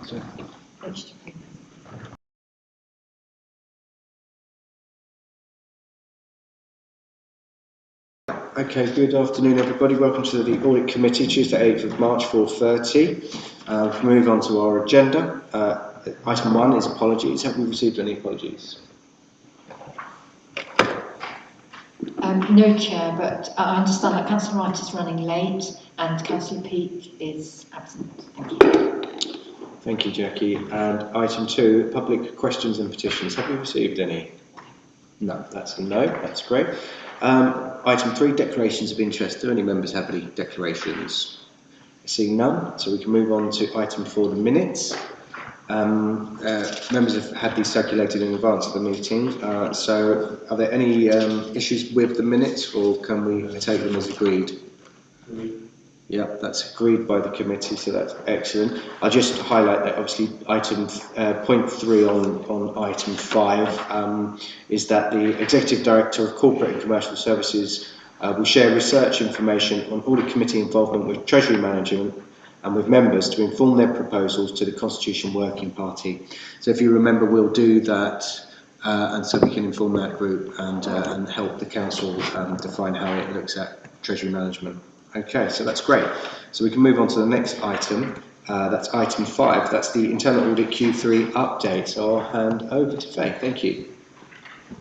So. Okay, good afternoon everybody. Welcome to the Audit Committee, Tuesday 8th of March, 4:30. We'll move on to our agenda. Item 1 is apologies. Have we received any apologies? No, Chair, but I understand that Councillor Wright is running late and Councillor Peake is absent. Thank you. Thank you, Jackie. And item 2, public questions and petitions. Have we received any? No, that's a no. That's great. Item 3, declarations of interest. Do any members have any declarations? Seeing none, so we can move on to item 4, the minutes. Members have had these circulated in advance of the meeting, so are there any issues with the minutes, or can we take them as agreed? Yeah, that's agreed by the committee, so that's excellent. I'll just highlight that obviously item point 3 on item 5 is that the Executive Director of Corporate and Commercial Services will share research information on audit committee involvement with Treasury management and with members to inform their proposals to the Constitution Working Party. So if you remember, we'll do that and so we can inform that group and help the Council define how it looks at Treasury management. Okay, so that's great. So we can move on to the next item. That's item 5. That's the Internal Audit Q3 update. So I'll hand over to Faye. Thank you.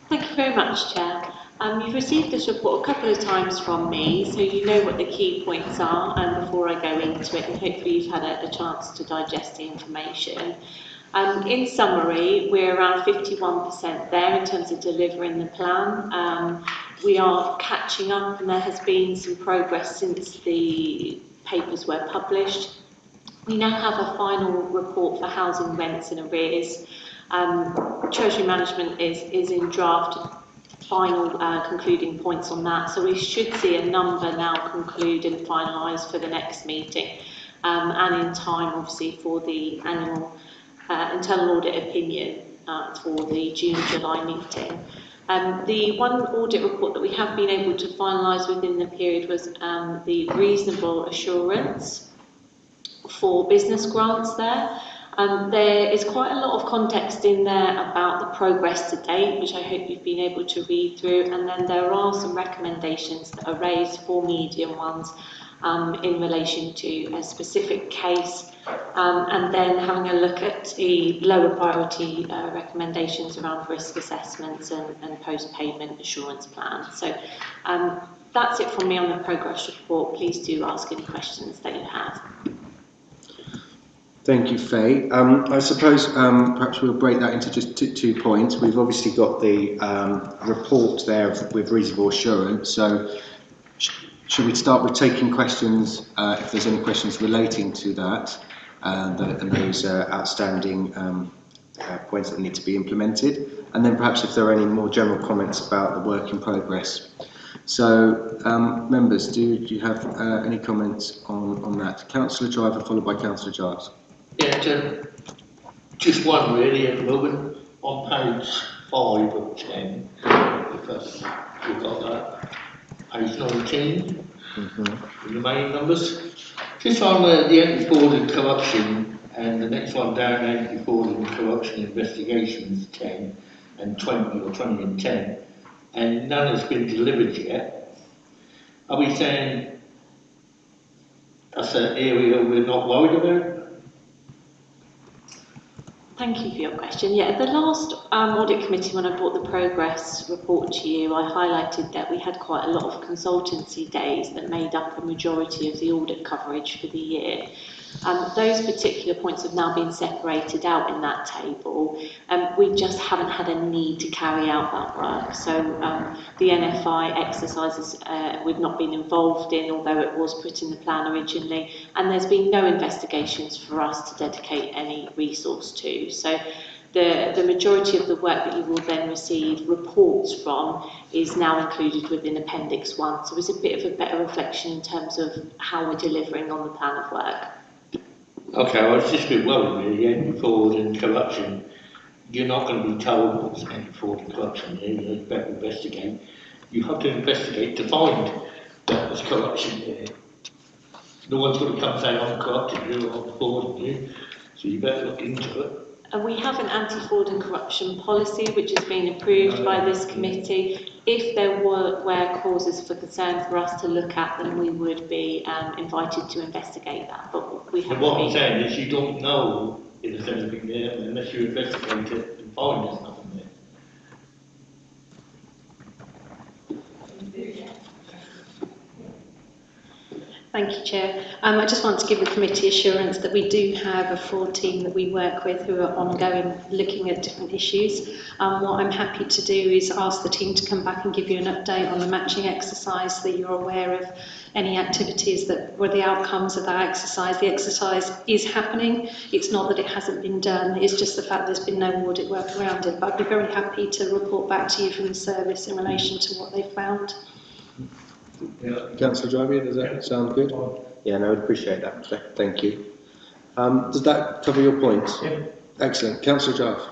Thank you very much, Chair. You've received this report a couple of times from me, so you know what the key points are before I go into it, and hopefully you've had a chance to digest the information. In summary, we're around 51% there in terms of delivering the plan. We are catching up, and there has been some progress since the papers were published. We now have a final report for housing rents and arrears. Treasury management is in draft final concluding points on that, so we should see a number now conclude and finalised for the next meeting, and in time obviously for the annual internal audit opinion for the June-July meeting. The one audit report that we have been able to finalise within the period was the reasonable assurance for business grants there. There is quite a lot of context in there about the progress to date, which I hope you've been able to read through, and then there are some recommendations that are raised for medium ones in relation to a specific case, and then having a look at the lower priority recommendations around risk assessments and post-payment assurance plans. So that's it from me on the progress report. Please do ask any questions that you have. Thank you, Faye. I suppose perhaps we'll break that into just two points. We've obviously got the report there with reasonable assurance. So should we start with taking questions, if there's any questions relating to that, and those outstanding points that need to be implemented, and then perhaps if there are any more general comments about the work in progress. So, members, do you have any comments on that? Councillor Driver, followed by Councillor Giles. Yeah, just one really at the moment, on page 5 of 10, if you've got that, page 19, the main numbers. Just on the entry forward in corruption, and the next one down, entry forward in corruption investigations 10 and 20, or 20 and 10, and none has been delivered yet. Are we saying that's an area we're not worried about? Thank you for your question. Yeah, at the last audit committee, when I brought the progress report to you, I highlighted that we had quite a lot of consultancy days that made up a majority of the audit coverage for the year. Those particular points have now been separated out in that table, and we just haven't had a need to carry out that work. So the NFI exercises we've not been involved in, although it was put in the plan originally, and there's been no investigations for us to dedicate any resource to. So the majority of the work that you will then receive reports from is now included within Appendix 1. So it's a bit of a better reflection in terms of how we're delivering on the plan of work. Okay, I was just a bit worried really, entry forward and corruption. You're not going to be told what's entry forward and corruption here, you better investigate. You have to investigate to find that there's corruption here. No one's going to come saying I'm corrupted, you're on board with you. So you better look into it. We have an anti-fraud and corruption policy which has been approved by this committee. If there were causes for concern for us to look at, then we would be invited to investigate that. But we So haven't what I'm been. saying is you don't know if there's anything there unless you investigate it and find there's nothing there. Thank you, Chair. I just want to give the committee assurance that we do have a fraud team that we work with who are ongoing looking at different issues. What I'm happy to do is ask the team to come back and give you an update on the matching exercise so that you're aware of any activities that were the outcomes of that exercise. The exercise is happening. It's not that it hasn't been done. It's just the fact there's been no audit work around it. But I'd be very happy to report back to you from the service in relation to what they found. Councillor Drivey, does that sound good? Yeah, no, I'd appreciate that. Thank you. Does that cover your point? Yeah. Excellent. Councillor Drive.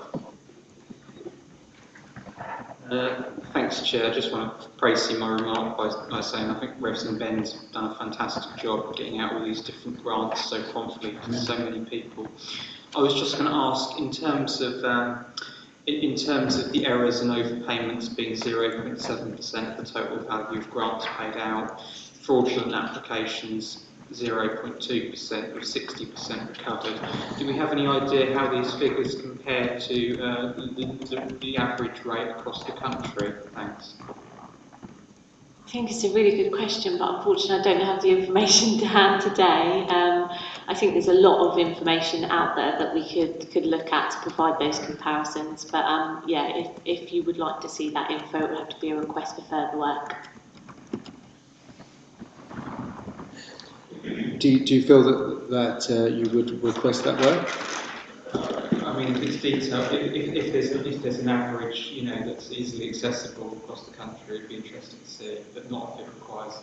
Thanks, Chair. I just want to praise my remark by saying I think Revs and Ben's done a fantastic job of getting out all these different grants so promptly to so many people. I was just going to ask, in terms of the errors and overpayments being 0.7% of the total value of grants paid out, fraudulent applications 0.2% with 60% recovered. Do we have any idea how these figures compare to the average rate across the country? Thanks. I think it's a really good question, but unfortunately I don't have the information to hand today. I think there's a lot of information out there that we could look at to provide those comparisons. But yeah, if you would like to see that info, it would have to be a request for further work. Do you feel that you would request that work? I mean, if it's detailed, if there's an average, you know, that's easily accessible across the country, it'd be interesting to see, but not if it requires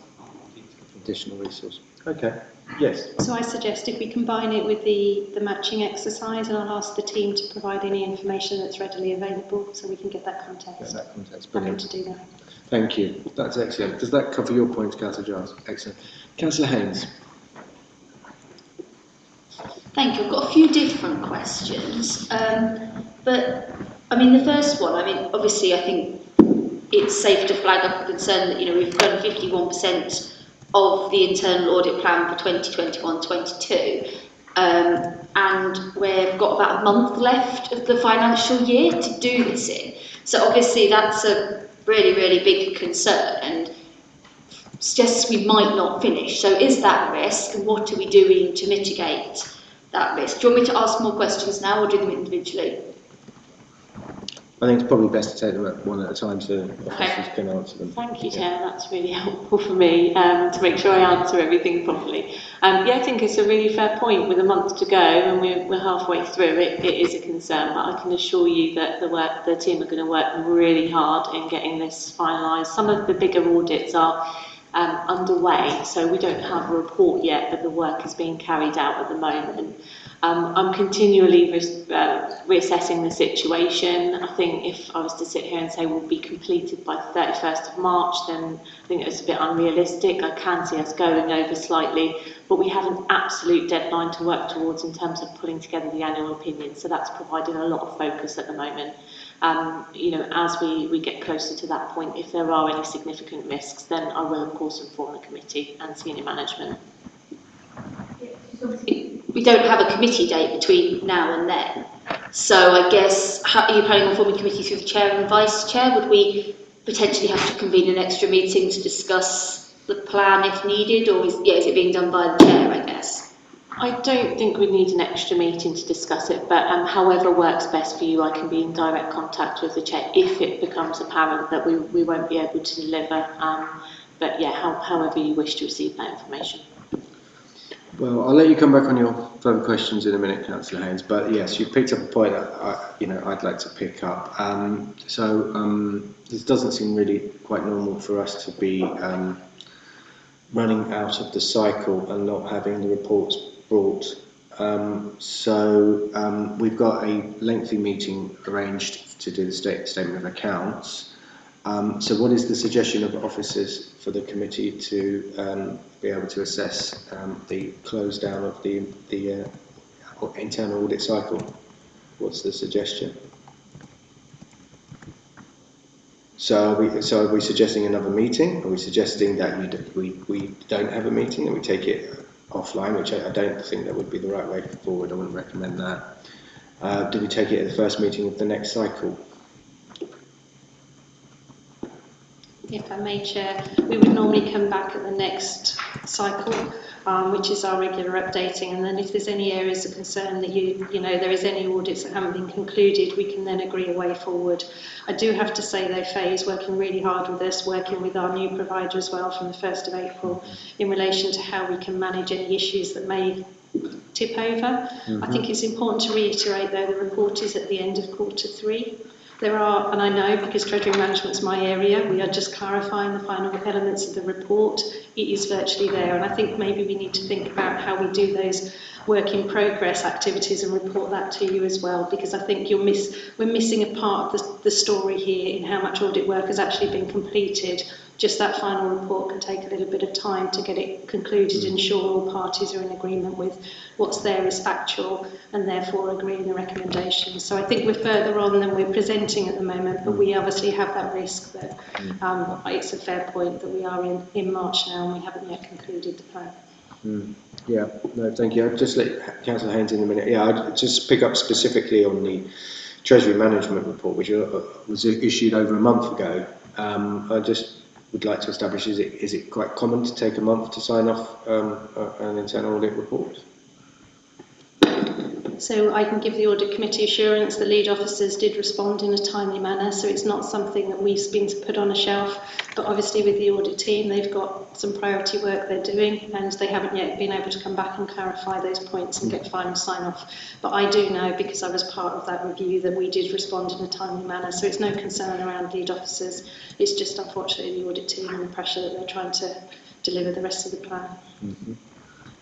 Additional resource. Okay. Yes. So I suggest if we combine it with the matching exercise, and I'll ask the team to provide any information that's readily available so we can get that context. Get that context. I'm Brilliant. to do that. Thank you. That's excellent. Does that cover your points, Councillor Giles? Excellent. Councillor Haynes. Thank you. I've got a few different questions, but I mean the first one. I mean, obviously, I think it's safe to flag up a concern that we've done 51% of the internal audit plan for 2021-22, and we've got about a month left of the financial year to do this in. So obviously, that's a really, really big concern, and suggests we might not finish. So is that a risk, and what are we doing to mitigate that risk? Do you want me to ask more questions now, or do them individually? I think it's probably best to take them one at a time so officers can answer them. Thank you, Chair. That's really helpful for me to make sure I answer everything properly. Yeah, I think it's a really fair point. With a month to go and we're halfway through, it is a concern, but I can assure you that the team are going to work really hard in getting this finalised. Some of the bigger audits are underway, so we don't have a report yet, but the work is being carried out at the moment. I'm continually reassessing the situation. I think if I was to sit here and say we'll be completed by the 31st of March, then I think it's a bit unrealistic. I can see us going over slightly, but we have an absolute deadline to work towards in terms of putting together the annual opinion, so that's providing a lot of focus at the moment. As we get closer to that point, if there are any significant risks, then I will of course inform the committee and senior management. We don't have a committee date between now and then, so I guess, how are you planning on forming committee through the chair and vice chair? Would we potentially have to convene an extra meeting to discuss the plan if needed, or is it being done by the chair, I guess? I don't think we need an extra meeting to discuss it, but however works best for you, I can be in direct contact with the chair if it becomes apparent that we won't be able to deliver. But yeah, however you wish to receive that information. Well, I'll let you come back on your further questions in a minute, Councillor Haynes. But yes, you've picked up a point that I'd like to pick up. This doesn't seem really quite normal for us to be running out of the cycle and not having the reports brought. We've got a lengthy meeting arranged to do the statement of accounts. So what is the suggestion of officers for the committee to be able to assess the close down of the internal audit cycle? What's the suggestion? So are we suggesting another meeting? Are we suggesting that we don't have a meeting and we take it offline, which I don't think that would be the right way forward. I wouldn't recommend that. Do we take it at the first meeting of the next cycle? If I may, Chair, we would normally come back at the next cycle, which is our regular updating, and then if there's any areas of concern that you know there is any audits that haven't been concluded, we can then agree a way forward. I do have to say though, Faye is working really hard with us, working with our new provider as well from the 1st of April in relation to how we can manage any issues that may tip over. I think it's important to reiterate though, the report is at the end of Q3. There are, and I know because Treasury Management's my area, we are just clarifying the final elements of the report. It is virtually there, and I think maybe we need to think about how we do those work in progress activities and report that to you as well, because I think we're missing a part of the story here in how much audit work has actually been completed. Just that final report can take a little bit of time to get it concluded, ensure all parties are in agreement with what's there is factual and therefore agreeing the recommendations. So I think we're further on than we're presenting at the moment, but we obviously have that risk that it's a fair point that we are in March now and we haven't yet concluded the plan. Yeah, no, thank you. I'll just let Councillor Haynes in a minute. Yeah, I'd just pick up specifically on the Treasury Management report, which was issued over a month ago. I just would like to establish, is it quite common to take a month to sign off an internal audit report? So I can give the Audit Committee assurance the lead officers did respond in a timely manner, so it's not something that we've been to put on a shelf, but obviously with the audit team they've got some priority work they're doing and they haven't yet been able to come back and clarify those points and get final sign-off. But I do know, because I was part of that review, that we did respond in a timely manner, so it's no concern around lead officers, it's just unfortunately the audit team and the pressure that they're trying to deliver the rest of the plan.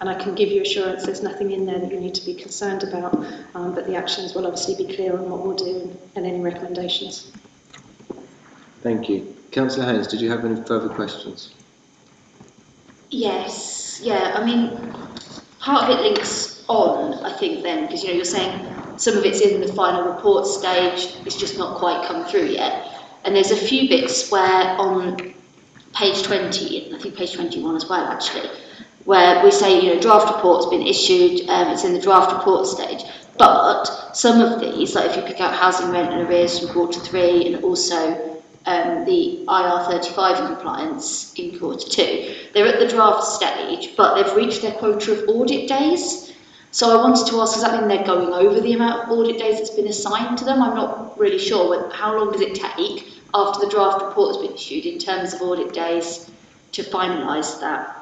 And I can give you assurance there's nothing in there that you need to be concerned about, but the actions will obviously be clear on what we'll do and any recommendations. Thank you. Councillor Haynes, did you have any further questions? Yes, yeah, I mean, part of it links on, I think then, because you're saying some of it's in the final report stage, it's just not quite come through yet. And there's a few bits where on page 20, I think page 21 as well actually, where we say, draft report's been issued, it's in the draft report stage, but some of these, like if you pick out housing rent and arrears from Q3 and also the IR35 compliance in Q2, they're at the draft stage, but they've reached their quota of audit days. So I wanted to ask, does that mean they're going over the amount of audit days that's been assigned to them? I'm not really sure. How long does it take after the draft report has been issued in terms of audit days to finalise that?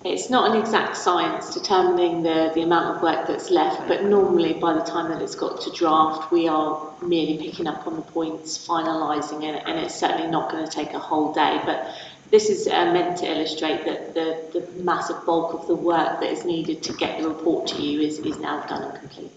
It's not an exact science determining the amount of work that's left, but normally by the time that it's got to draft, we are merely picking up on the points, finalising it, and it's certainly not going to take a whole day. But this is meant to illustrate that the massive bulk of the work that is needed to get the report to you is now done and complete.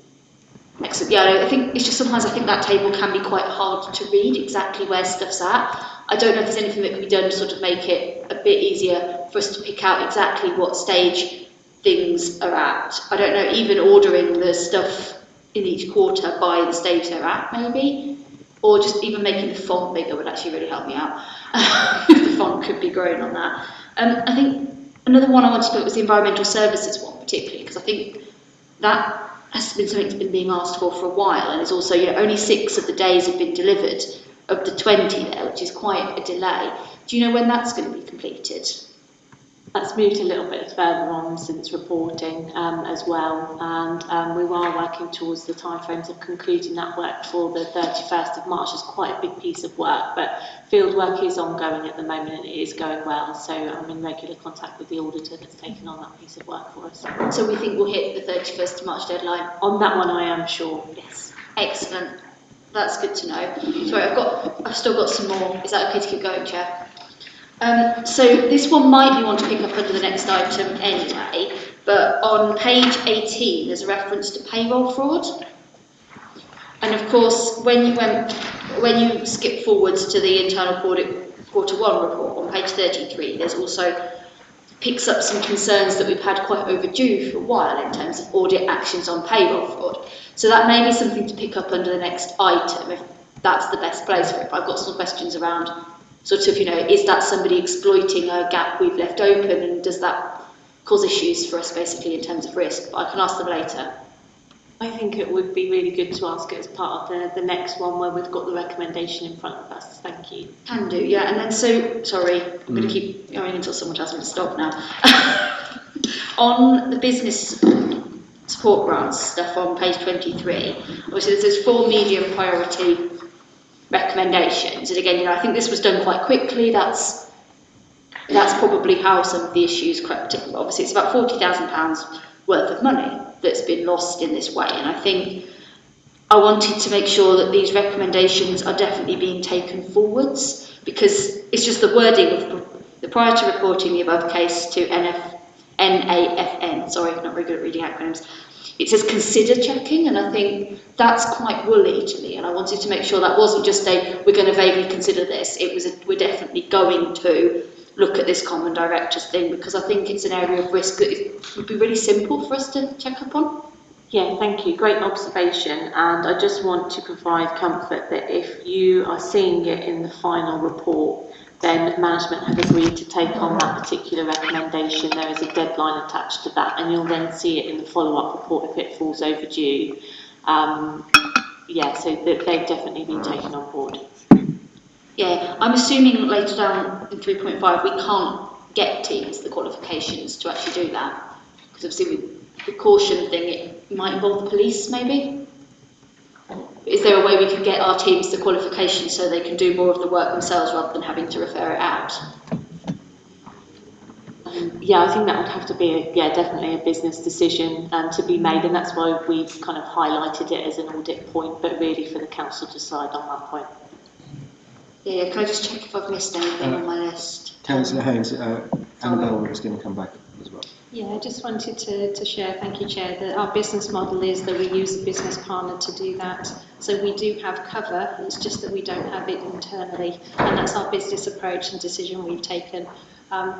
Excellent. Yeah, I think it's just sometimes I think that table can be quite hard to read exactly where stuff's at. I don't know if there's anything that can be done to sort of make it a bit easier for us to pick out exactly what stage things are at. I don't know, even ordering the stuff in each quarter by the stage they're at, maybe, or just even making the font bigger would actually really help me out. The font could be grown on that. I think another one I wanted to put was the environmental services one, particularly because I think that has been something that's been being asked for a while, and it's also only 6 of the days have been delivered of the 20 there, which is quite a delay. Do you know when that's going to be completed? That's moved a little bit further on since reporting as well, and we are working towards the timeframes of concluding that work for the 31st of March. It's quite a big piece of work, but field work is ongoing at the moment and it is going well, so I'm in regular contact with the auditor that's taken on that piece of work for us. So we think we'll hit the 31st of March deadline? On that one I am sure, yes. Excellent. That's good to know. Sorry, I've still got some more. Is that okay to keep going, Chair? So this one might be one to pick up under the next item anyway, but on page 18 there's a reference to payroll fraud. And of course, when you skip forwards to the internal audit Q1 report on page 33, there's also picks up some concerns that we've had quite overdue for a while in terms of audit actions on payroll fraud. So that may be something to pick up under the next item, if that's the best place for it. But I've got some questions around sort of, is that somebody exploiting a gap we've left open, and does that cause issues for us basically in terms of risk? But I can ask them later. I think it would be really good to ask it as part of the next one where we've got the recommendation in front of us. Thank you. Can do, yeah. And then sorry, I'm going to keep going until someone tells me to stop now. On the business support grants stuff on page 23, obviously there's 4 medium priority recommendations. And again, I think this was done quite quickly. That's probably how some of the issues crept in. Obviously it's about £40,000 worth of money that's been lost in this way, and I think I wanted to make sure that these recommendations are definitely being taken forwards, because it's just the wording of the prior to reporting the above case to NAFN, sorry, I'm not very good at reading acronyms, it says consider checking, and I think that's quite woolly to me, and I wanted to make sure that wasn't just we're going to vaguely consider this, it was we're definitely going to look at this common directors thing, because I think it's an area of risk that it would be really simple for us to check up on. Yeah, thank you. Great observation. And I just want to provide comfort that if you are seeing it in the final report, then management have agreed to take on that particular recommendation. There is a deadline attached to that, and you'll then see it in the follow-up report if it falls overdue. So they've definitely been taken on board. Yeah, I'm assuming later down in 3.5 we can't get teams the qualifications to actually do that, because obviously with the caution thing it might involve the police maybe. Is there a way we could get our teams the qualifications so they can do more of the work themselves rather than having to refer it out? I think that would have to be definitely a business decision to be made, and that's why we've kind of highlighted it as an audit point, but really for the council to decide on that point. Yeah, can I just check if I've missed anything on my list? Councillor Haynes, Annabelle was going to come back as well. Yeah, I just wanted to share, thank you Chair, that our business model is that we use a business partner to do that. So we do have cover, it's just that we don't have it internally, and that's our business approach and decision we've taken.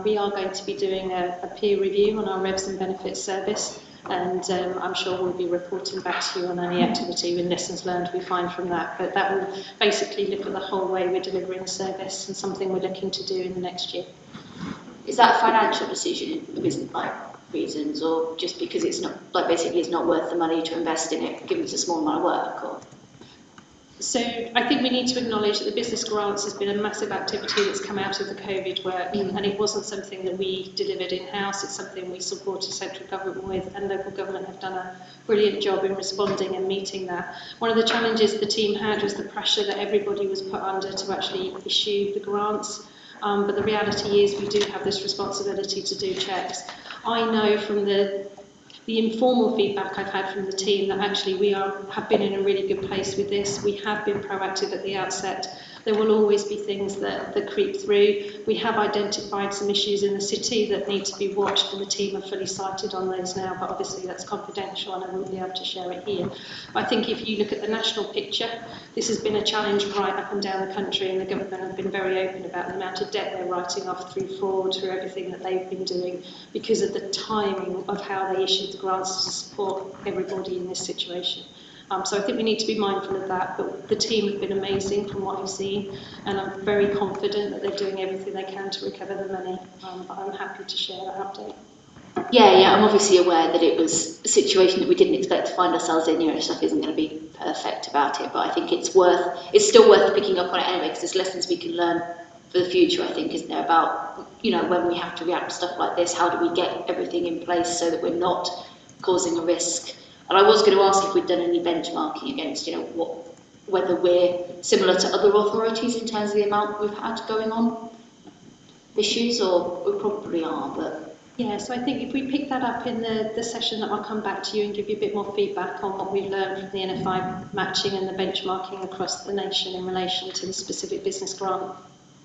We are going to be doing a peer review on our Revs and Benefits service, and I'm sure we'll be reporting back to you on any activity and lessons learned we find from that. But that will basically look at the whole way we're delivering the service and something we're looking to do in the next year. Is that a financial decision for business reasons, or just because it's not basically it's not worth the money to invest in it, given it's a small amount of work? Or? So I think we need to acknowledge that the business grants has been a massive activity that's come out of the COVID work, and it wasn't something that we delivered in-house, it's something we supported central government with, and local government have done a brilliant job in responding and meeting that. One of the challenges the team had was the pressure that everybody was put under to actually issue the grants, but the reality is we do have this responsibility to do checks. I know from the informal feedback I've had from the team that actually we have been in a really good place with this. We have been proactive at the outset. There will always be things that creep through. We have identified some issues in the city that need to be watched, and the team are fully cited on those now, but obviously that's confidential and I won't be able to share it here. But I think if you look at the national picture, this has been a challenge right up and down the country, and the government have been very open about the amount of debt they're writing off through fraud, through everything that they've been doing, because of the timing of how they issued the grants to support everybody in this situation. So I think we need to be mindful of that, but the team have been amazing from what I've seen, and I'm very confident that they're doing everything they can to recover the money, but I'm happy to share that update. Yeah, I'm obviously aware that it was a situation that we didn't expect to find ourselves in, stuff isn't going to be perfect about it, but I think it's still worth picking up on it anyway, because there's lessons we can learn for the future, I think, isn't there, about, when we have to react to stuff like this, how do we get everything in place so that we're not causing a risk. And I was going to ask if we'd done any benchmarking against, whether we're similar to other authorities in terms of the amount we've had going on issues, or we probably are, but... Yeah, so I think if we pick that up in the session, that I'll come back to you and give you a bit more feedback on what we've learned from the NFI matching and the benchmarking across the nation in relation to the specific business grant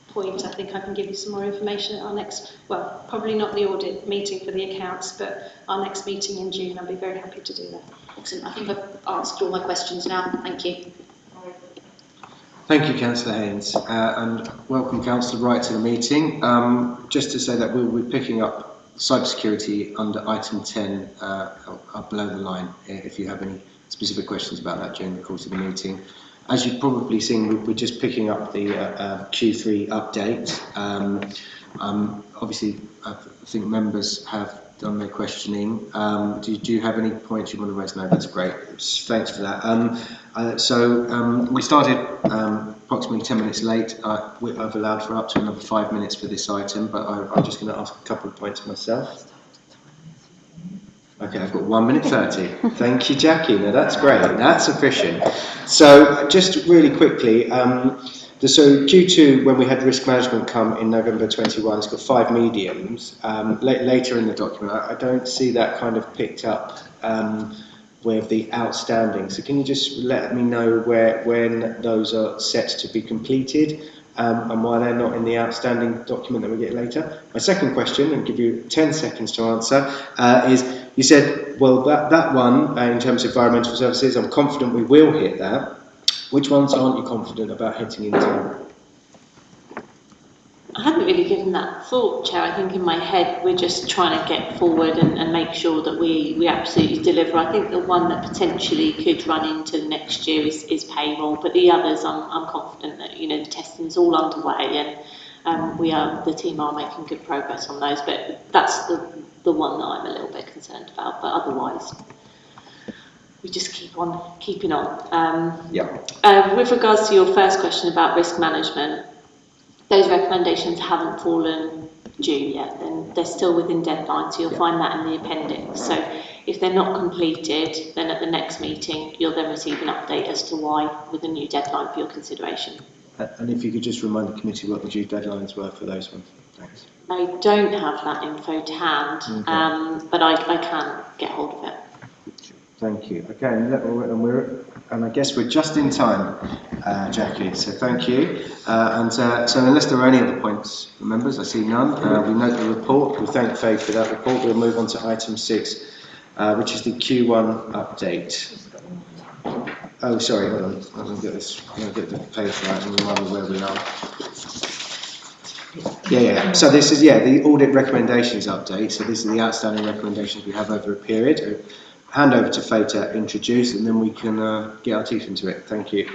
point. I think I can give you some more information at our next, well, probably not the audit meeting for the accounts, but our next meeting in June. I'll be very happy to do that. Excellent. I think I've answered all my questions now. Thank you. Thank you, Councillor Haynes, and welcome Councillor Wright to the meeting. Just to say that we'll be picking up cybersecurity under item 10 up below the line if you have any specific questions about that during the course of the meeting. As you've probably seen, we're just picking up the Q3 update. Obviously, I think members have done their questioning. Do you have any points you want to raise? No, that's great. Thanks for that. We started approximately 10 minutes late. I've allowed for up to another 5 minutes for this item, but I'm just going to ask a couple of points myself. Okay, I've got 1 minute 30. Thank you, Jackie. No, that's great. That's efficient. So just really quickly, so Q2, when we had risk management come in November 21, it's got 5 mediums. Later in the document, I don't see that kind of picked up with the outstanding. So can you just let me know when those are set to be completed and why they're not in the outstanding document that we get later? My second question, and give you 10 seconds to answer, is you said, well, that one, in terms of environmental services, I'm confident we will hit that. Which ones aren't you confident about hitting in time? I hadn't really given that thought, Chair. I think in my head we're just trying to get forward and make sure that we absolutely deliver. I think the one that potentially could run into next year is payroll, but the others I'm confident that the testing is all underway and the team are making good progress on those. But that's the one that I'm a little bit concerned about. But otherwise, we just keep on keeping on. With regards to your first question about risk management, those recommendations haven't fallen due yet, then they're still within deadline, so you'll find that in the appendix. So if they're not completed, then at the next meeting you'll then receive an update as to why, with a new deadline for your consideration. And if you could just remind the committee what the due deadlines were for those ones. Thanks. I don't have that info to hand, but I can get hold of it. Thank you. Okay, and I guess we're just in time, Jackie. So thank you. So unless there are any other points from members, I see none. We note the report. We thank Faye for that report. We'll move on to item 6, which is the Q1 update. Oh, sorry. Hold on. I'm going to get this. I'm going to get the page right and remind me where we are. Yeah. So this is the audit recommendations update. So this is the outstanding recommendations we have over a period. Hand over to Faye to introduce, and then we can get our teeth into it. Thank you.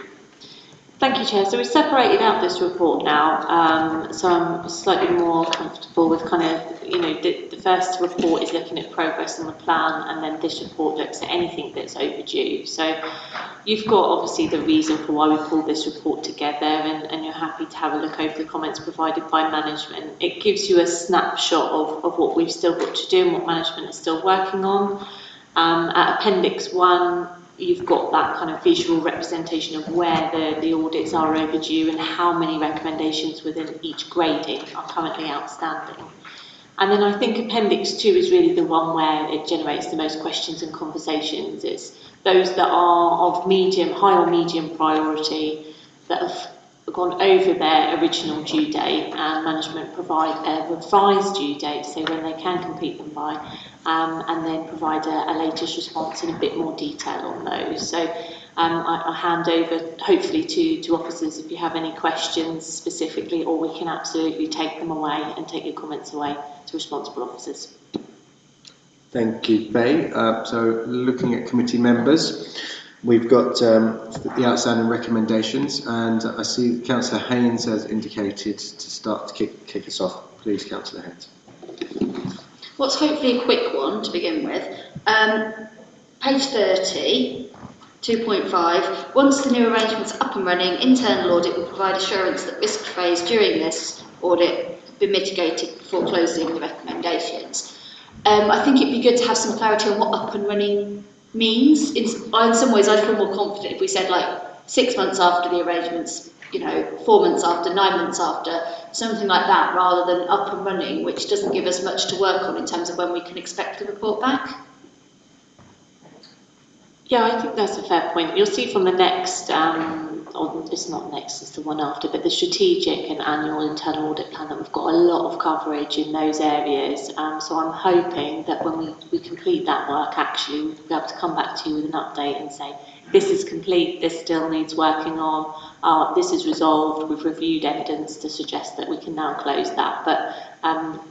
Thank you, Chair. So we've separated out this report now, so I'm slightly more comfortable with the first report is looking at progress on the plan, and then this report looks at anything that's overdue. So you've got obviously the reason for why we pulled this report together, and you're happy to have a look over the comments provided by management. It gives you a snapshot of what we've still got to do and what management is still working on. At Appendix 1, you've got that kind of visual representation of where the audits are overdue and how many recommendations within each grading are currently outstanding. And then I think Appendix 2 is really the one where it generates the most questions and conversations. It's those that are of high or medium priority that have gone over their original due date, and management provide a revised due date, so when they can complete them by, and then provide a latest response in a bit more detail on those. So I'll hand over hopefully to officers if you have any questions specifically, or we can absolutely take them away and take your comments away to responsible officers. Thank you, Faye. So looking at committee members, we've got the outstanding recommendations, and I see Councillor Haynes has indicated to start to kick us off. Please, Councillor Haynes. What's hopefully a quick one to begin with. Page 30, 2.5. Once the new arrangement's up and running, internal audit will provide assurance that risks raised during this audit have been mitigated before closing the recommendations. I think it'd be good to have some clarity on what up and running means. In some ways, I'd feel more confident if we said 6 months after the arrangements, 4 months after, 9 months after, something like that, rather than up and running, which doesn't give us much to work on in terms of when we can expect the report back. Yeah, I think that's a fair point. You'll see from the next, or it's not next, it's the one after, but the strategic and annual internal audit plan, that we've got a lot of coverage in those areas. So I'm hoping that when we complete that work, actually we'll be able to come back to you with an update and say, this is complete, this still needs working on, this is resolved, we've reviewed evidence to suggest that we can now close that. But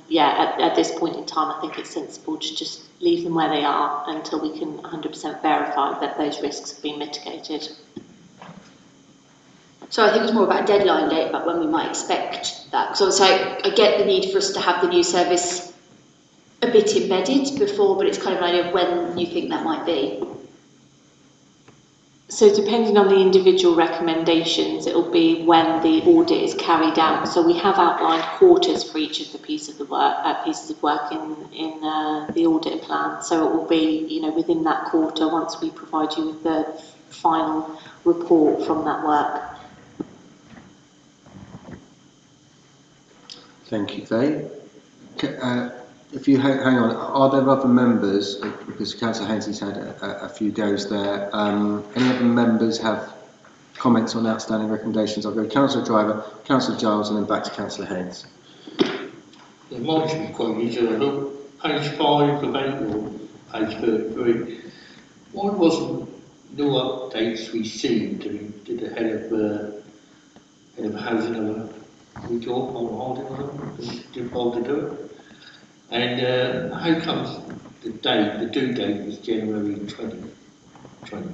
yeah, at this point in time, I think it's sensible to just leave them where they are until we can 100% verify that those risks have been mitigated. So I think it was more about a deadline date, about when we might expect that. Because obviously I get the need for us to have the new service a bit embedded before, but it's kind of an idea of when you think that might be. So depending on the individual recommendations, it will be when the audit is carried out. So we have outlined quarters for each of the pieces of work in the audit plan. So it will be, you know, within that quarter once we provide you with the final report from that work. Thank you, Faye. If you hang on, are there other members, because Councillor Hainsey's had a few goes there, any other members have comments on outstanding recommendations? I'll go to Councillor Driver, Councillor Giles, and then back to Councillor Haynes. The monitoring quotes are page 5 of April, page 33. Why wasn't no updates received to the head of housing? We talked on holding on, didn't bother to do it. And how comes the due date was January 2020?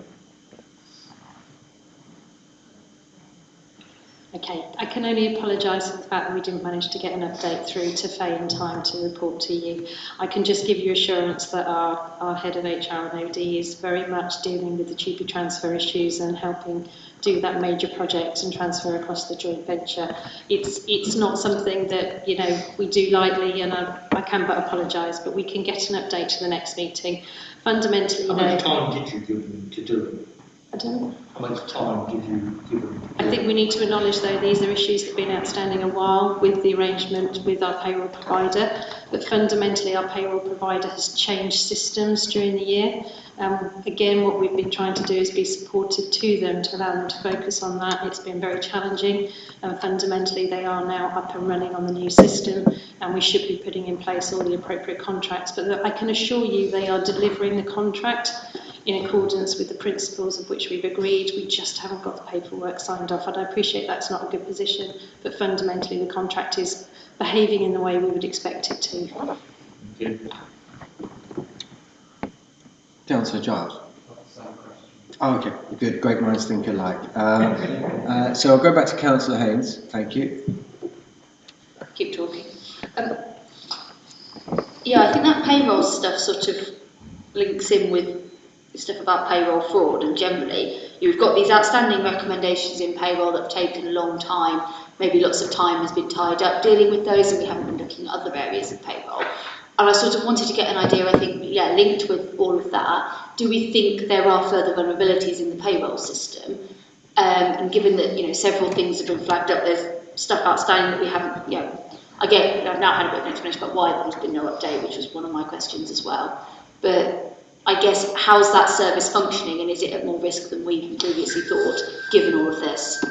Okay, I can only apologise for the fact that we didn't manage to get an update through to Faye in time to report to you. I can just give you assurance that our head of HR and OD is very much dealing with the TUPE transfer issues and helping do that major project and transfer across the joint venture. It's not something that, you know, we do lightly, and I can but apologise, but we can get an update to the next meeting. Fundamentally, how much time did you give them to do it? I don't know. How much time did you give them? I think we need to acknowledge, though, these are issues that have been outstanding a while with the arrangement with our payroll provider, but fundamentally our payroll provider has changed systems during the year. Again, what we've been trying to do is be supportive to them to allow them to focus on that. It's been very challenging, and fundamentally they are now up and running on the new system, and we should be putting in place all the appropriate contracts. But I can assure you they are delivering the contract in accordance with the principles of which we've agreed. We just haven't got the paperwork signed off, and I appreciate that's not a good position, but fundamentally the contract is behaving in the way we would expect it to. Okay. Councillor Giles. Oh, okay, good, great minds think alike. So I'll go back to Councillor Haynes, thank you. Keep talking. Yeah, I think that payroll stuff sort of links in with stuff about payroll fraud, and generally you've got these outstanding recommendations in payroll that have taken a long time. Maybe lots of time has been tied up dealing with those, and we haven't been looking at other areas of payroll. And I sort of wanted to get an idea, I think, yeah, linked with all of that, do we think there are further vulnerabilities in the payroll system? And given that, you know, several things have been flagged up, there's stuff outstanding that we haven't, you know, again, I've now had a bit of an explanation about why there's been no update, which was one of my questions as well. But I guess, how's that service functioning, and is it at more risk than we previously thought, given all of this?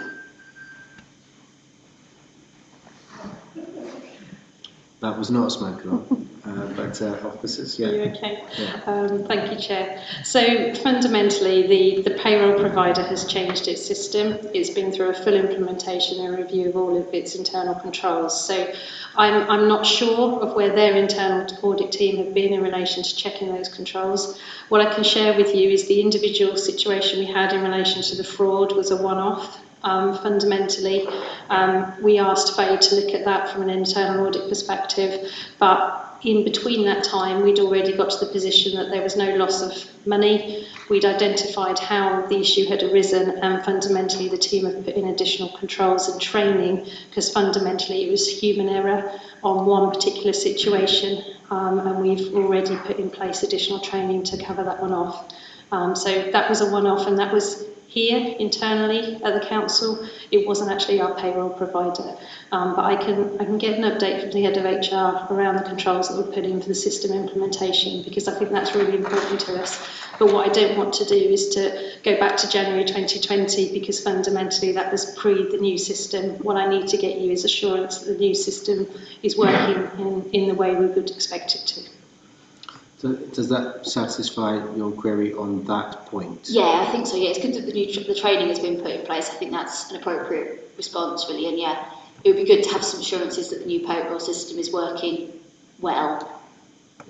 That was not a smoke alarm, but officers, yeah. Are you okay? Yeah. Thank you, Chair. So fundamentally, the payroll provider has changed its system. It's been through a full implementation and review of all of its internal controls. So I'm not sure of where their internal audit team have been in relation to checking those controls. What I can share with you is the individual situation we had in relation to the fraud was a one-off. Fundamentally, we asked Faye to look at that from an internal audit perspective, but in between that time we'd already got to the position that there was no loss of money. We'd identified how the issue had arisen, and fundamentally the team have put in additional controls and training, because fundamentally it was human error on one particular situation, and we've already put in place additional training to cover that one off. So that was a one-off, and that was here internally at the council. It wasn't actually our payroll provider, but I can get an update from the head of HR around the controls that were put in for the system implementation, because I think that's really important to us. But what I don't want to do is to go back to January 2020, because fundamentally that was pre the new system. What I need to get you is assurance that the new system is working in the way we would expect it to. So does that satisfy your query on that point? Yeah, I think so. Yeah, it's good that the training has been put in place. I think that's an appropriate response, really. And yeah, it would be good to have some assurances that the new payroll system is working well,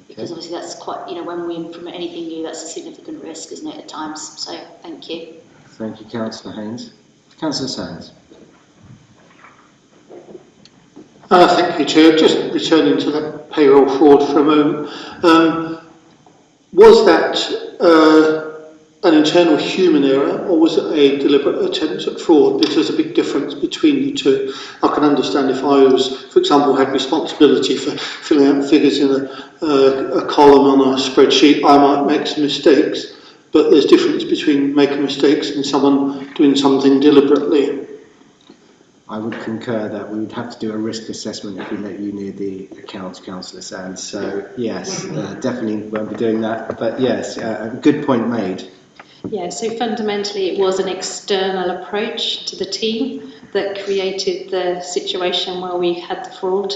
because obviously that's quite, you know, when we implement anything new, that's a significant risk, isn't it, at times? So thank you. Thank you, Councillor Haynes. Councillor Sands. Thank you, Chair. Just returning to that payroll fraud for a moment. Was that an internal human error, or was it a deliberate attempt at fraud? Because there's a big difference between the two. I can understand if I was, for example, had responsibility for filling out figures in a column on a spreadsheet, I might make some mistakes, but there's difference between making mistakes and someone doing something deliberately. I would concur that we would have to do a risk assessment if we let you near the accounts, Councillor Sands. So yes, definitely won't be doing that. But yes, a good point made. Yeah, so fundamentally it was an external approach to the team that created the situation where we had the fraud.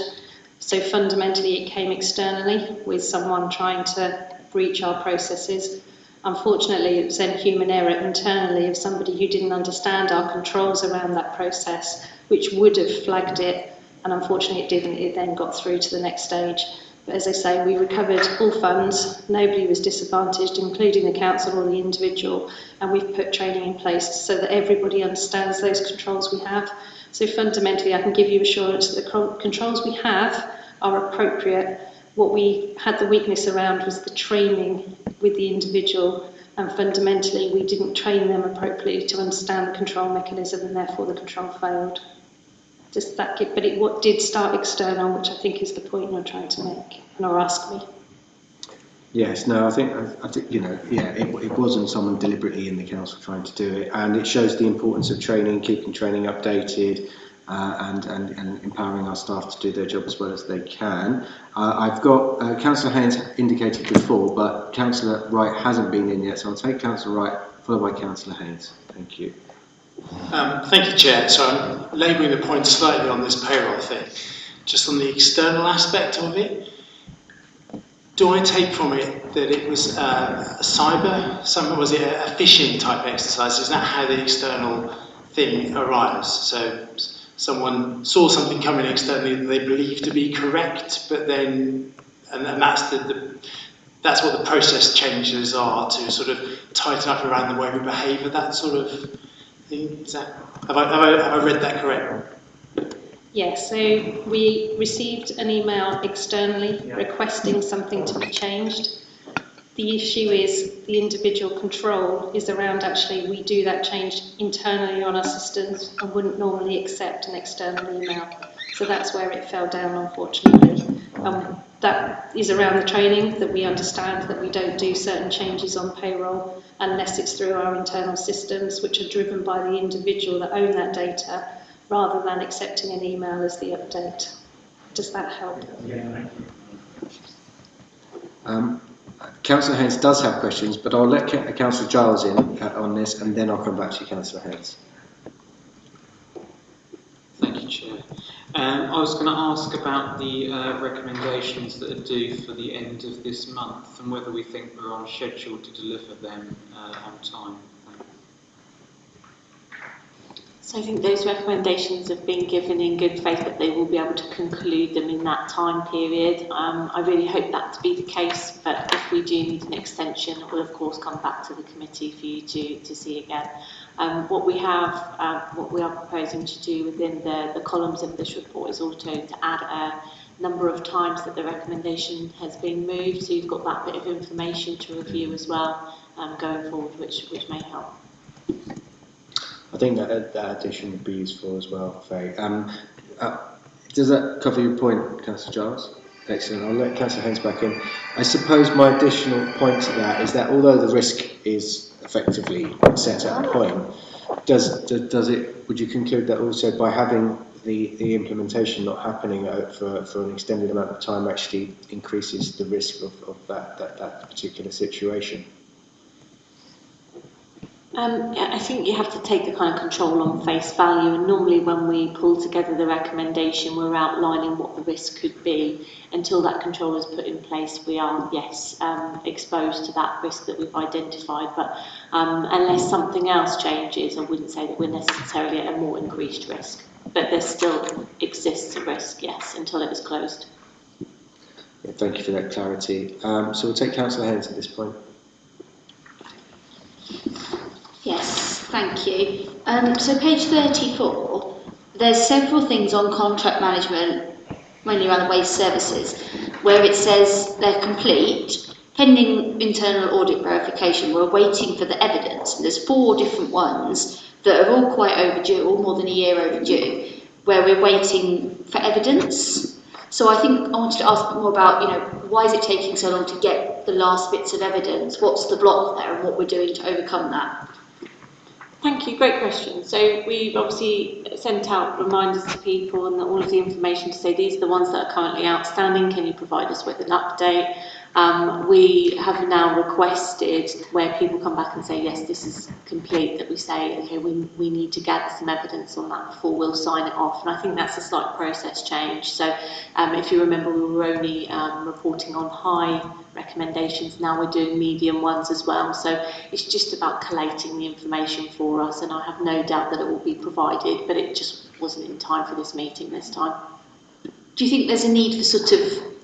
So fundamentally it came externally with someone trying to breach our processes. Unfortunately, it was then human error internally of somebody who didn't understand our controls around that process, which would have flagged it, and unfortunately it didn't. It then got through to the next stage. But as I say, we recovered all funds, nobody was disadvantaged, including the council or the individual, and we've put training in place so that everybody understands those controls we have. So fundamentally, I can give you assurance that the controls we have are appropriate. What we had the weakness around was the training with the individual, and fundamentally we didn't train them appropriately to understand the control mechanism, and therefore the control failed. Just that, but it did start external, which I think is the point you're trying to make, or ask me. Yes, no, I think you know, yeah, it wasn't someone deliberately in the council trying to do it, and it shows the importance of training, keeping training updated, and empowering our staff to do their job as well as they can. I've got Councillor Haynes indicated before, but Councillor Wright hasn't been in yet, so I'll take Councillor Wright, followed by Councillor Haynes. Thank you. Thank you, Chair. So I'm labouring the point slightly on this payroll thing. Just on the external aspect of it, do I take from it that it was a was it a phishing type exercise? Is that how the external thing arrives? So someone saw something coming externally that they believe to be correct, but then, and that's that's what the process changes are, to sort of tighten up around the way we behave, that sort of thing. Is that, have I read that correct? Yes, so we received an email externally requesting something to be changed. The issue is the individual control is around actually we do that change internally on our systems and wouldn't normally accept an external email. So that's where it fell down, unfortunately. That is around the training, that we understand that we don't do certain changes on payroll unless it's through our internal systems, which are driven by the individual that own that data, rather than accepting an email as the update. Does that help? Yeah. Councillor Haynes does have questions, but I'll let Councillor Giles in on this, and then I'll come back to you, Councillor Haynes. Thank you, Chair. I was going to ask about the recommendations that are due for the end of this month, and whether we think we're on schedule to deliver them on time. So I think those recommendations have been given in good faith that they will be able to conclude them in that time period. I really hope that to be the case, but if we do need an extension, we'll of course come back to the committee for you to see again. What we are proposing to do within the columns of this report is also to add a number of times that the recommendation has been moved, so you've got that bit of information to review as well going forward, which may help. I think that addition would be useful as well, Faye. Does that cover your point, Councillor Giles? Excellent. I'll let Councillor Haynes back in. I suppose my additional point to that is that although the risk is effectively set at a point, would you conclude that also by having the implementation not happening for an extended amount of time actually increases the risk of that particular situation? I think you have to take the kind of control on face value, and normally when we pull together the recommendation, we're outlining what the risk could be. Until that control is put in place, we are, yes, exposed to that risk that we've identified, but unless something else changes, I wouldn't say that we're necessarily at a more increased risk, but there still exists a risk, yes, until it is closed. Yeah, thank you for that clarity. So we'll take Councillor Haynes at this point. Yes, thank you. So page 34, there's several things on contract management, mainly around the waste services, where it says they're complete, pending internal audit verification. We're waiting for the evidence. And there's 4 different ones that are all quite overdue, all more than a year overdue, where we're waiting for evidence. So I think I wanted to ask a bit more about, why is it taking so long to get the last bits of evidence? What's the block there and what we're doing to overcome that? Thank you, great question. So we've obviously sent out reminders to people and all of the information to say these are the ones that are currently outstanding, can you provide us with an update? We have now requested where people come back and say yes, this is complete, that we say okay, we need to gather some evidence on that before we'll sign it off, and I think that's a slight process change. So if you remember, we were only reporting on high recommendations, now we're doing medium ones as well, so it's just about collating the information for us, and I have no doubt that it will be provided, but it just wasn't in time for this meeting this time. Do you think there's a need for sort of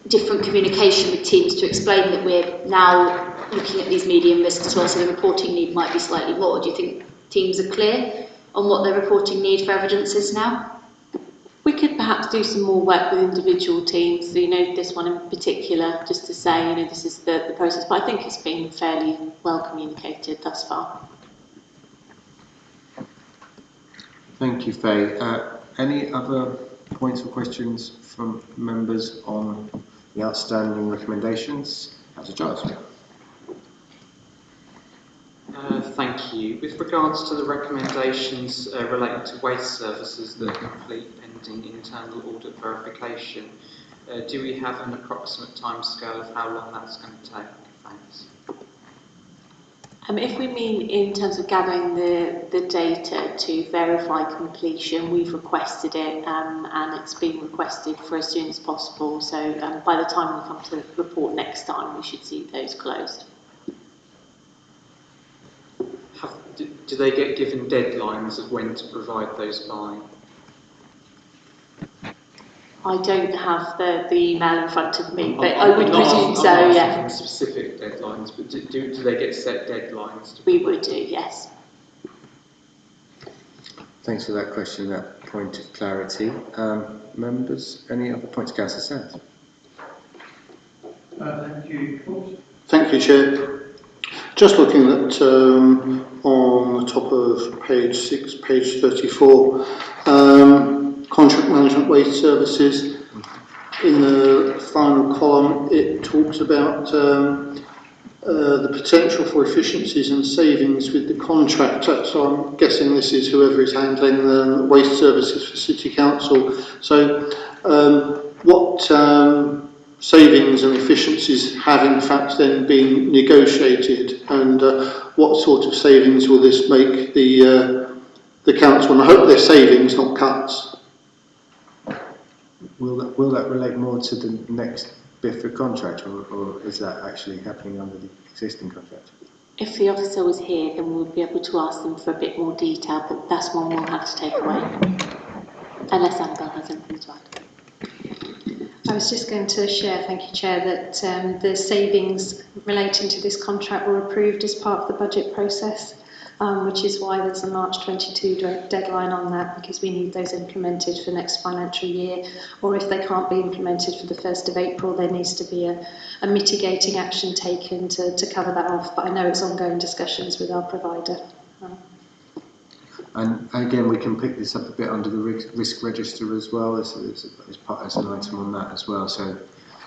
different communication with teams to explain that we're now looking at these medium risks as well, so the reporting need might be slightly more? Do you think teams are clear on what their reporting need for evidence is now? We could perhaps do some more work with individual teams, this one in particular, just to say, this is the process, but I think it's been fairly well communicated thus far. Thank you, Faye. Any other points or questions from members on the outstanding recommendations? Councillor Giles. Thank you. With regards to the recommendations relating to waste services that are complete pending internal audit verification, do we have an approximate timescale of how long that's going to take? Thanks. If we mean in terms of gathering the data to verify completion, we've requested it and it's been requested for as soon as possible. So by the time we come to the report next time, we should see those closed. Do they get given deadlines of when to provide those by? I don't have the email in front of me, but I would presume so, yeah. I'm not asking specific deadlines, but do they get set deadlines? We would do, yes. Thanks for that question, that point of clarity. Members, any other points? Councillor Sands. Thank you. Thank you, Chair. Just looking at on the top of page 6, page 34, contract management waste services. In the final column, it talks about the potential for efficiencies and savings with the contractor. So I'm guessing this is whoever is handling the waste services for City Council. So what savings and efficiencies have in fact then been negotiated, and what sort of savings will this make the council? And I hope they're savings, not cuts. Will that relate more to the next BIFRA contract, or is that actually happening under the existing contract? If the officer was here, then we'll be able to ask them for a bit more detail, but that's one we'll have to take away, unless Annabelle has anything to add. I was just going to share, thank you Chair, that the savings relating to this contract were approved as part of the budget process, which is why there's a March 22 deadline on that, because we need those implemented for next financial year, or if they can't be implemented for the 1st of April, there needs to be a mitigating action taken to cover that off, but I know it's ongoing discussions with our provider. And again, we can pick this up a bit under the risk register as well, as an item on that as well. So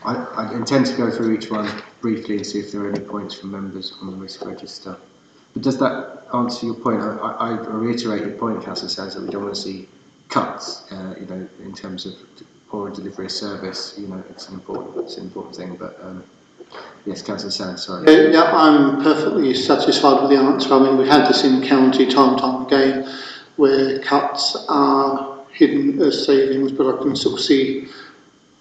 I intend to go through each one briefly and see if there are any points from members on the risk register. But does that answer your point? I reiterate your point, Councillor Sands, that we don't want to see cuts, in terms of poor delivery of service. It's an important thing, but Yes, Councillor Sands, sorry. Yeah, I'm perfectly satisfied with the answer. I mean, we had this in county time and time again, where cuts are hidden as savings, but I can sort of see,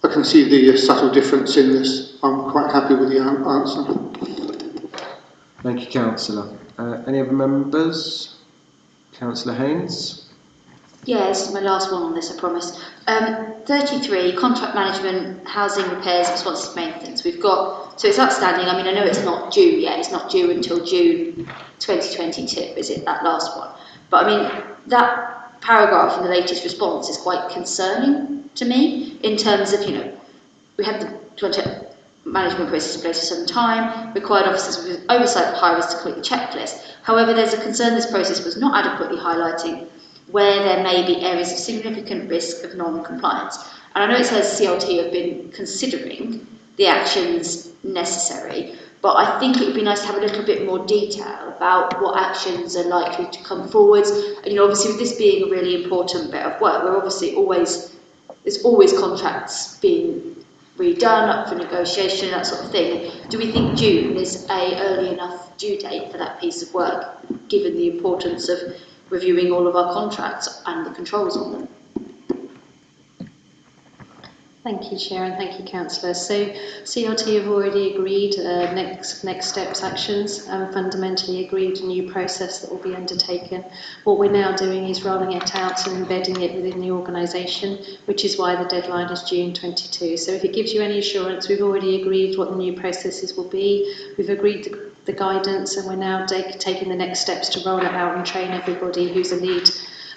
the subtle difference in this. I'm quite happy with the answer. Thank you, Councillor. Any other members? Councillor Haynes? Yeah, this is my last one on this, I promise. 33, contract management, housing repairs, responsive maintenance. We've got, so it's outstanding. I mean, I know it's not due yet. It's not due until June 2022, is it, that last one? But I mean, that paragraph in the latest response is quite concerning to me in terms of, we had the contract management process in place for some time, required officers with oversight of high risk to complete the checklist. However, there's a concern this process was not adequately highlighting where there may be areas of significant risk of non-compliance. And I know it says CLT have been considering the actions necessary, but I think it would be nice to have a little bit more detail about what actions are likely to come forwards. And obviously with this being a really important bit of work, we're obviously there's always contracts being redone, up for negotiation, that sort of thing. Do we think June is a early enough due date for that piece of work, given the importance of reviewing all of our contracts and the controls on them? Thank you, Chair, and thank you, Councillor. So CLT have already agreed next steps actions and fundamentally agreed a new process that will be undertaken. What we're now doing is rolling it out and embedding it within the organisation, which is why the deadline is June 22. So if it gives you any assurance, we've already agreed what the new processes will be. We've agreed the guidance, and we're now taking the next steps to roll it out and train everybody who's a lead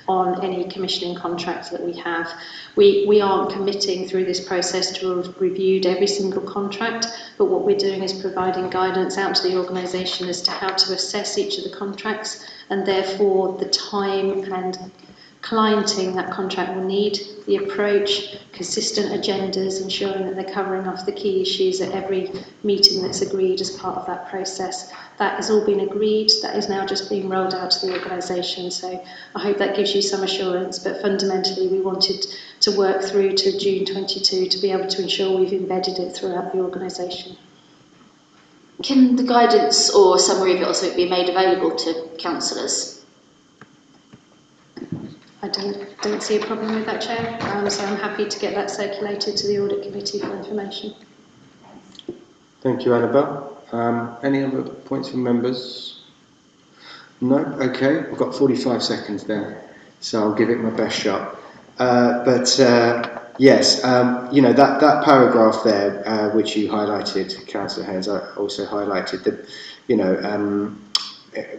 on any commissioning contracts that we have. We aren't committing through this process to have reviewed every single contract, but what we're doing is providing guidance out to the organisation as to how to assess each of the contracts, and therefore the time and clienting that contract will need, the approach, consistent agendas, ensuring that they're covering off the key issues at every meeting that's agreed as part of that process. That has all been agreed, that is now just being rolled out to the organisation, so I hope that gives you some assurance, but fundamentally we wanted to work through to June 22 to be able to ensure we've embedded it throughout the organisation. Can the guidance or summary of it also be made available to councillors? I don't see a problem with that, Chair, so I'm happy to get that circulated to the Audit Committee for information. Thank you, Annabelle. Any other points from members? No? Okay, I've got 45 seconds then, so I'll give it my best shot. Yes, that paragraph there, which you highlighted, Councillor Haynes, I also highlighted that,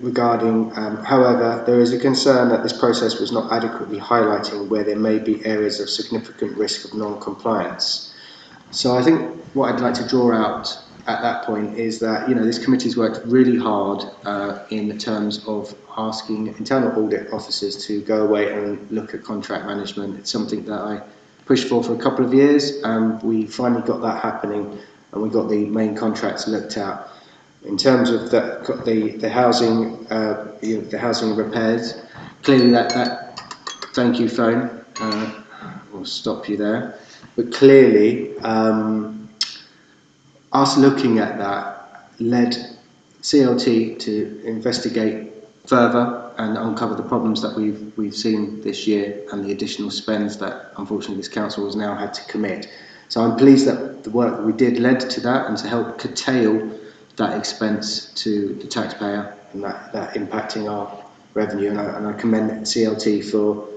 regarding, however, there is a concern that this process was not adequately highlighting where there may be areas of significant risk of non-compliance. So I think what I'd like to draw out at that point is that, this committee's worked really hard in terms of asking internal audit officers to go away and look at contract management. It's something that I pushed for a couple of years, and we finally got that happening, and we got the main contracts looked at. In terms of the housing, the housing repairs, clearly that thank you phone, will stop you there. But clearly, us looking at that led CLT to investigate further and uncover the problems that we've seen this year and the additional spends that unfortunately this council has now had to commit. So I'm pleased that the work that we did led to that and to help curtail that expense to the taxpayer and that impacting our revenue, and I commend CLT for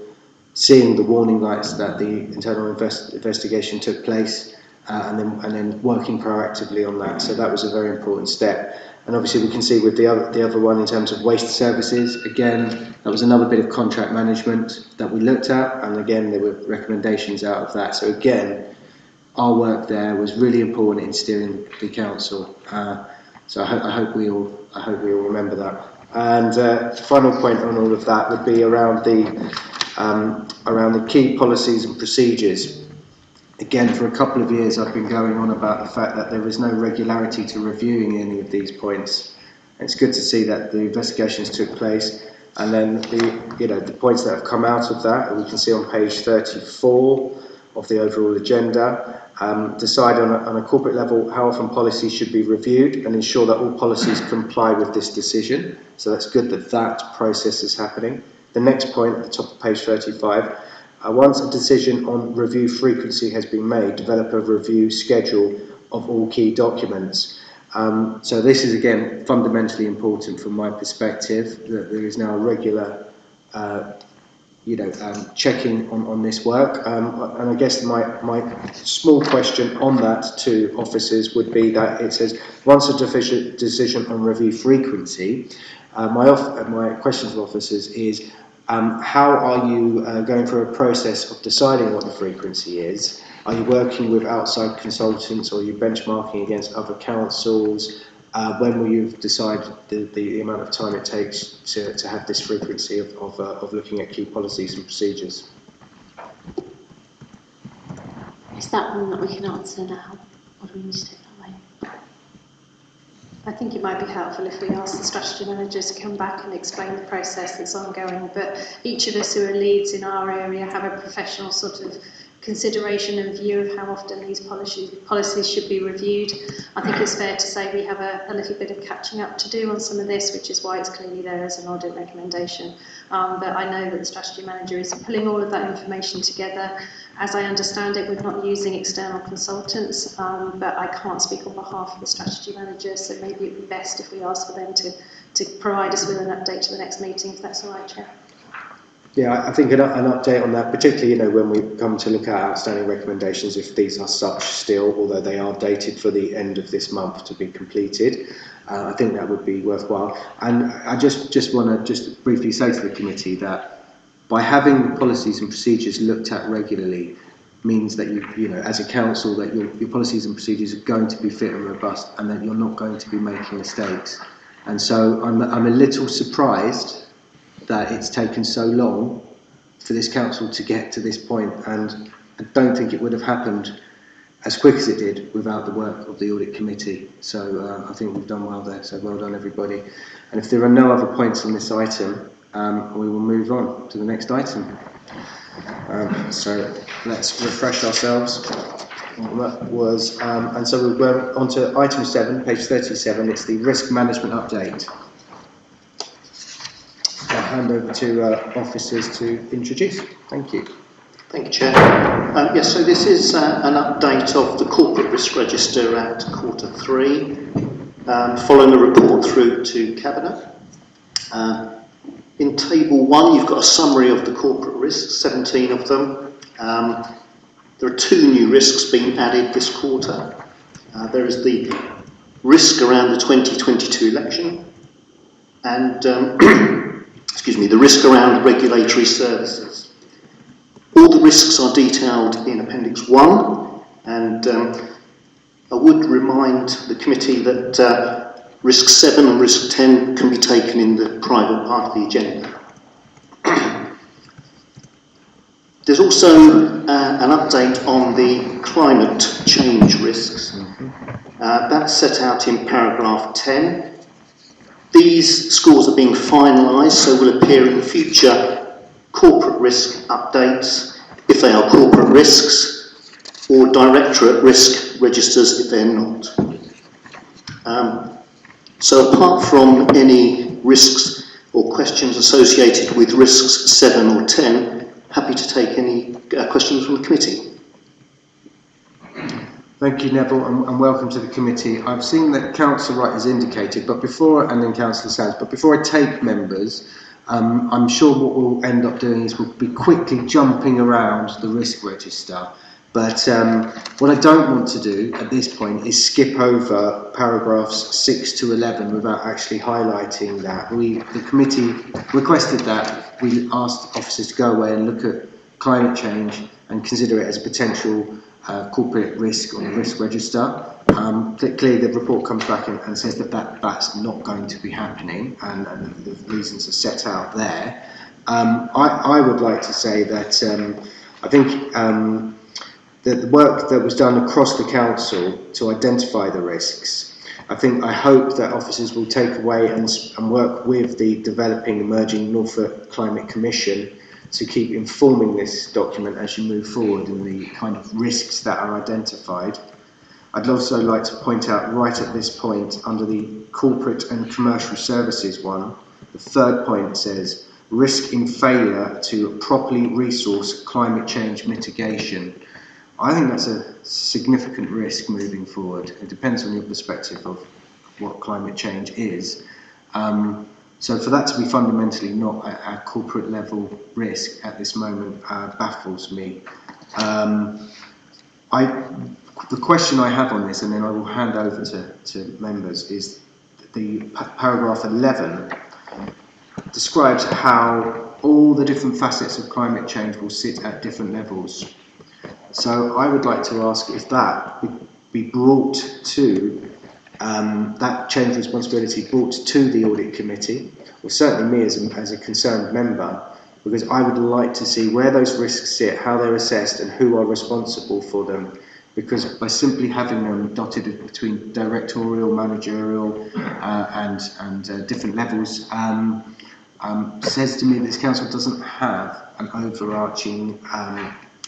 seeing the warning lights that the internal investigation took place and then working proactively on that. So that was a very important step. And obviously we can see with the other one in terms of waste services, again, that was another bit of contract management that we looked at, and again there were recommendations out of that. So again, our work there was really important in steering the council. So I hope we all remember that. And the final point on all of that would be around the key policies and procedures. Again, for a couple of years I've been going on about the fact that there is no regularity to reviewing any of these points. It's good to see that the investigations took place, and then the points that have come out of that, we can see on page 34, of the overall agenda, decide on a corporate level how often policies should be reviewed and ensure that all policies comply with this decision. So that's good that that process is happening. The next point at the top of page 35, once a decision on review frequency has been made, develop a review schedule of all key documents. So this is again fundamentally important from my perspective, that there is now a regular checking on this work. And I guess my small question on that to officers would be that it says, once a decision on review frequency, my question to officers is, how are you going through a process of deciding what the frequency is? Are you working with outside consultants, or are you benchmarking against other councils? When will you decide the amount of time it takes to have this frequency of looking at key policies and procedures? Is that one that we can answer now, or do we need to take that away? I think it might be helpful if we ask the strategy manager to come back and explain the process that's ongoing, but each of us who are leads in our area have a professional sort of consideration and view of how often these policies should be reviewed. I think it's fair to say we have a little bit of catching up to do on some of this, which is why it's clearly there as an audit recommendation. But I know that the strategy manager is pulling all of that information together. As I understand it, we're not using external consultants, but I can't speak on behalf of the strategy manager, so maybe it would be best if we ask for them to provide us with an update to the next meeting, if that's all right, Chair. Yeah, I think an update on that, particularly when we come to look at outstanding recommendations, if these are such still, although they are dated for the end of this month to be completed, I think that would be worthwhile. And I just want to briefly say to the committee that by having policies and procedures looked at regularly means that you know, as a council, that your policies and procedures are going to be fit and robust, and that you're not going to be making mistakes. And so I'm a little surprised that it's taken so long for this council to get to this point, and I don't think it would have happened as quick as it did without the work of the audit committee. So I think we've done well there, so well done everybody. And if there are no other points on this item, we will move on to the next item. So let's refresh ourselves. That was, and so we'll go on to item 7, page 37. It's the risk management update. I'll hand over to officers to introduce. Thank you. Thank you, Chair. Yes, so this is an update of the corporate risk register at Q3, following a report through to Cabinet. In Table 1, you've got a summary of the corporate risks, 17 of them. There are 2 new risks being added this quarter. There is the risk around the 2022 election and the risk around regulatory services. All the risks are detailed in Appendix 1, and I would remind the committee that Risk 7 and Risk 10 can be taken in the private part of the agenda. There's also an update on the climate change risks. That's set out in paragraph 10. These scores are being finalised, so will appear in future corporate risk updates if they are corporate risks, or directorate risk registers if they're not. So apart from any risks or questions associated with risks 7 or 10, happy to take any questions from the committee. Thank you, Neville, and welcome to the committee. I've seen that Councillor Wright has indicated, and then Councillor Sands, but before I take members, I'm sure what we'll end up doing is we'll be quickly jumping around the risk register. But what I don't want to do at this point is skip over paragraphs 6 to 11 without actually highlighting that. The committee requested that we asked officers to go away and look at climate change and consider it as a potential corporate risk on the risk register. Clearly the report comes back and says that's not going to be happening, and the reasons are set out there. I would like to say that I think the work that was done across the council to identify the risks, I hope that officers will take away and work with the developing emerging Norfolk Climate Commission to keep informing this document as you move forward in the kind of risks that are identified. I'd also like to point out right at this point, under the corporate and commercial services one, the third point says, risk in failure to properly resource climate change mitigation. I think that's a significant risk moving forward. It depends on your perspective of what climate change is. So for that to be fundamentally not a corporate level risk at this moment baffles me. The question I have on this, and then I will hand over to members, is the paragraph 11 describes how all the different facets of climate change will sit at different levels. So I would like to ask if that would be brought to, that change responsibility brought to the audit committee, or certainly me as a concerned member, because I would like to see where those risks sit, how they're assessed, and who are responsible for them. Because by simply having them dotted between directorial, managerial, and different levels, says to me that this council doesn't have an overarching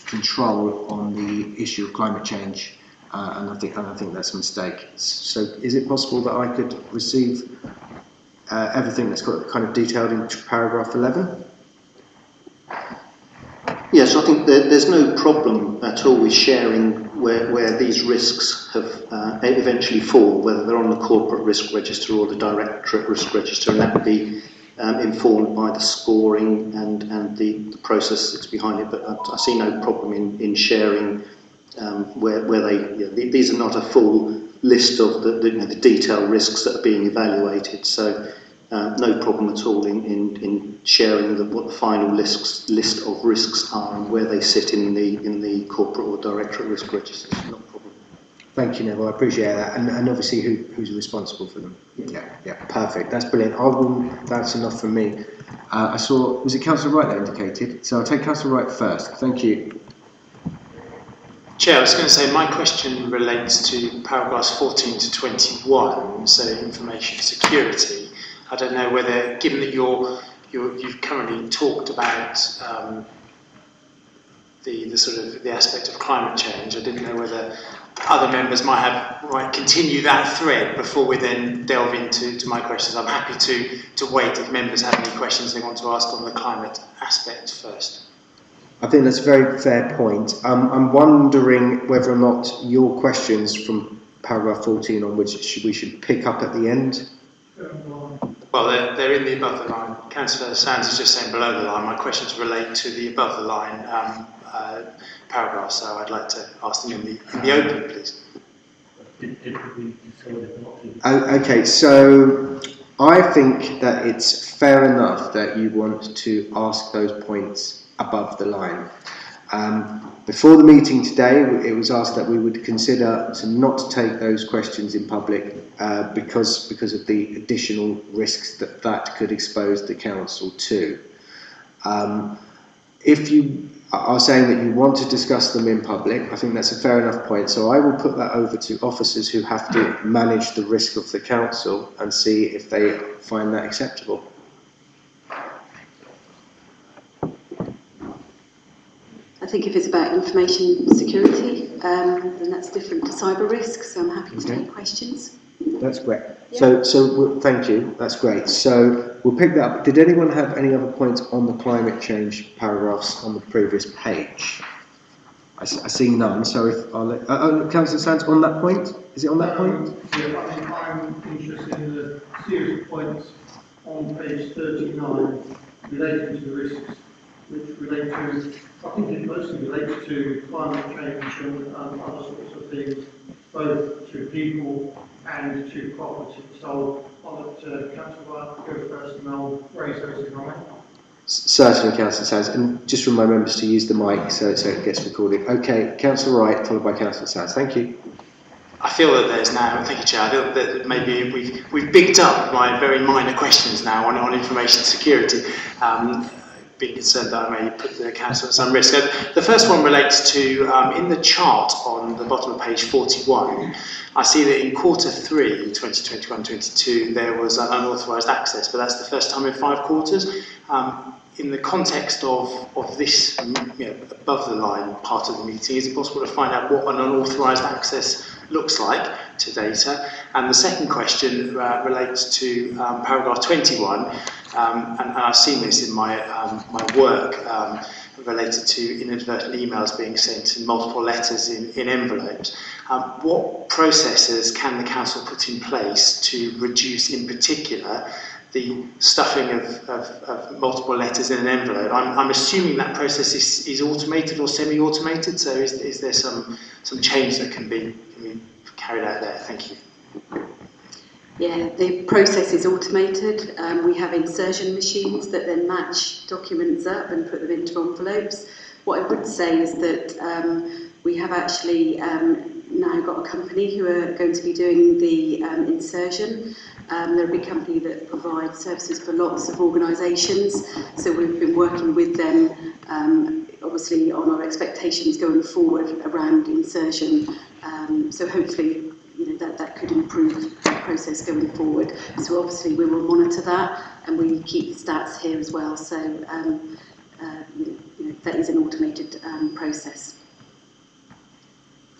control on the issue of climate change, and I think that's a mistake. So, is it possible that I could receive everything that's got kind of detailed in paragraph 11? Yes, I think there's no problem at all with sharing where these risks have eventually fall, whether they're on the corporate risk register or the directorate risk register, and that would be informed by the scoring and the process that's behind it. But I see no problem in sharing where they, these are not a full list of the detailed risks that are being evaluated. So no problem at all in sharing what the final list of risks are and where they sit in the corporate or directorate risk registers. Not a problem. Thank you, Neville. I appreciate that, and obviously who's responsible for them. Yeah, perfect. That's brilliant. That's enough from me. I saw, was it Councillor Wright that indicated? So I'll take Councillor Wright first. Thank you. Chair, I was going to say my question relates to paragraphs 14 to 21, so information security. I don't know whether, given that you've currently talked about the sort of the aspect of climate change, I didn't know whether other members might continue that thread before we then delve into my questions. I'm happy to wait if members have any questions they want to ask on the climate aspect first. I think that's a very fair point. I'm wondering whether or not your questions from paragraph 14 onwards we should pick up at the end. Well, they're in the above the line. Councillor Sands is just saying below the line. My questions relate to the above the line paragraph, so I'd like to ask them in the open, please. Okay, so I think that it's fair enough that you want to ask those points above the line. Before the meeting today, it was asked that we would consider to not take those questions in public because of the additional risks that could expose the council to. If you are saying that you want to discuss them in public, I think that's a fair enough point. So I will put that over to officers who have to manage the risk of the council and see if they find that acceptable. I think if it's about information security, then that's different to cyber risk, so I'm happy to take questions. That's great. Yeah. So thank you. That's great. So we'll pick that up. Did anyone have any other points on the climate change paragraphs on the previous page? I see none. So if I'll let Councillor Sands on that point. Is it on that point? Yeah, I think I'm interested in the series of points on page 39 relating to the risks, which relate to, I think it mostly relates to climate change and other sorts of things, both to people and to property. So I'll let Councillor Wright go first and I'll raise those in mind. Certainly, Councillor Sands. And just remind members to use the mic so it gets recorded. Okay, Councillor Wright, followed by Councillor Sands. Thank you. I feel that there's now, thank you, Chair, I feel that maybe we've bigged up my very minor questions now on information security. Being concerned that I may put the council at some risk. The first one relates to, in the chart on the bottom of page 41, I see that in quarter 3, 2021-22, there was an unauthorised access, but that's the first time in 5 quarters. in the context of this, above the line part of the meeting, is it possible to find out what an unauthorised access looks like to data? And the second question relates to paragraph 21, and I've seen this in my work related to inadvertent emails being sent in multiple letters in envelopes. What processes can the council put in place to reduce, in particular, the stuffing of multiple letters in an envelope? I'm assuming that process is automated or semi-automated, so is there some change that can be carried out there? Thank you. Yeah, the process is automated. We have insertion machines that then match documents up and put them into envelopes. What I would say is that we have actually now got a company who are going to be doing the insertion. They're a big company that provides services for lots of organisations, so we've been working with them obviously on our expectations going forward around insertion. So hopefully that could improve the process going forward. So obviously we will monitor that, and we keep the stats here as well. So that is an automated process.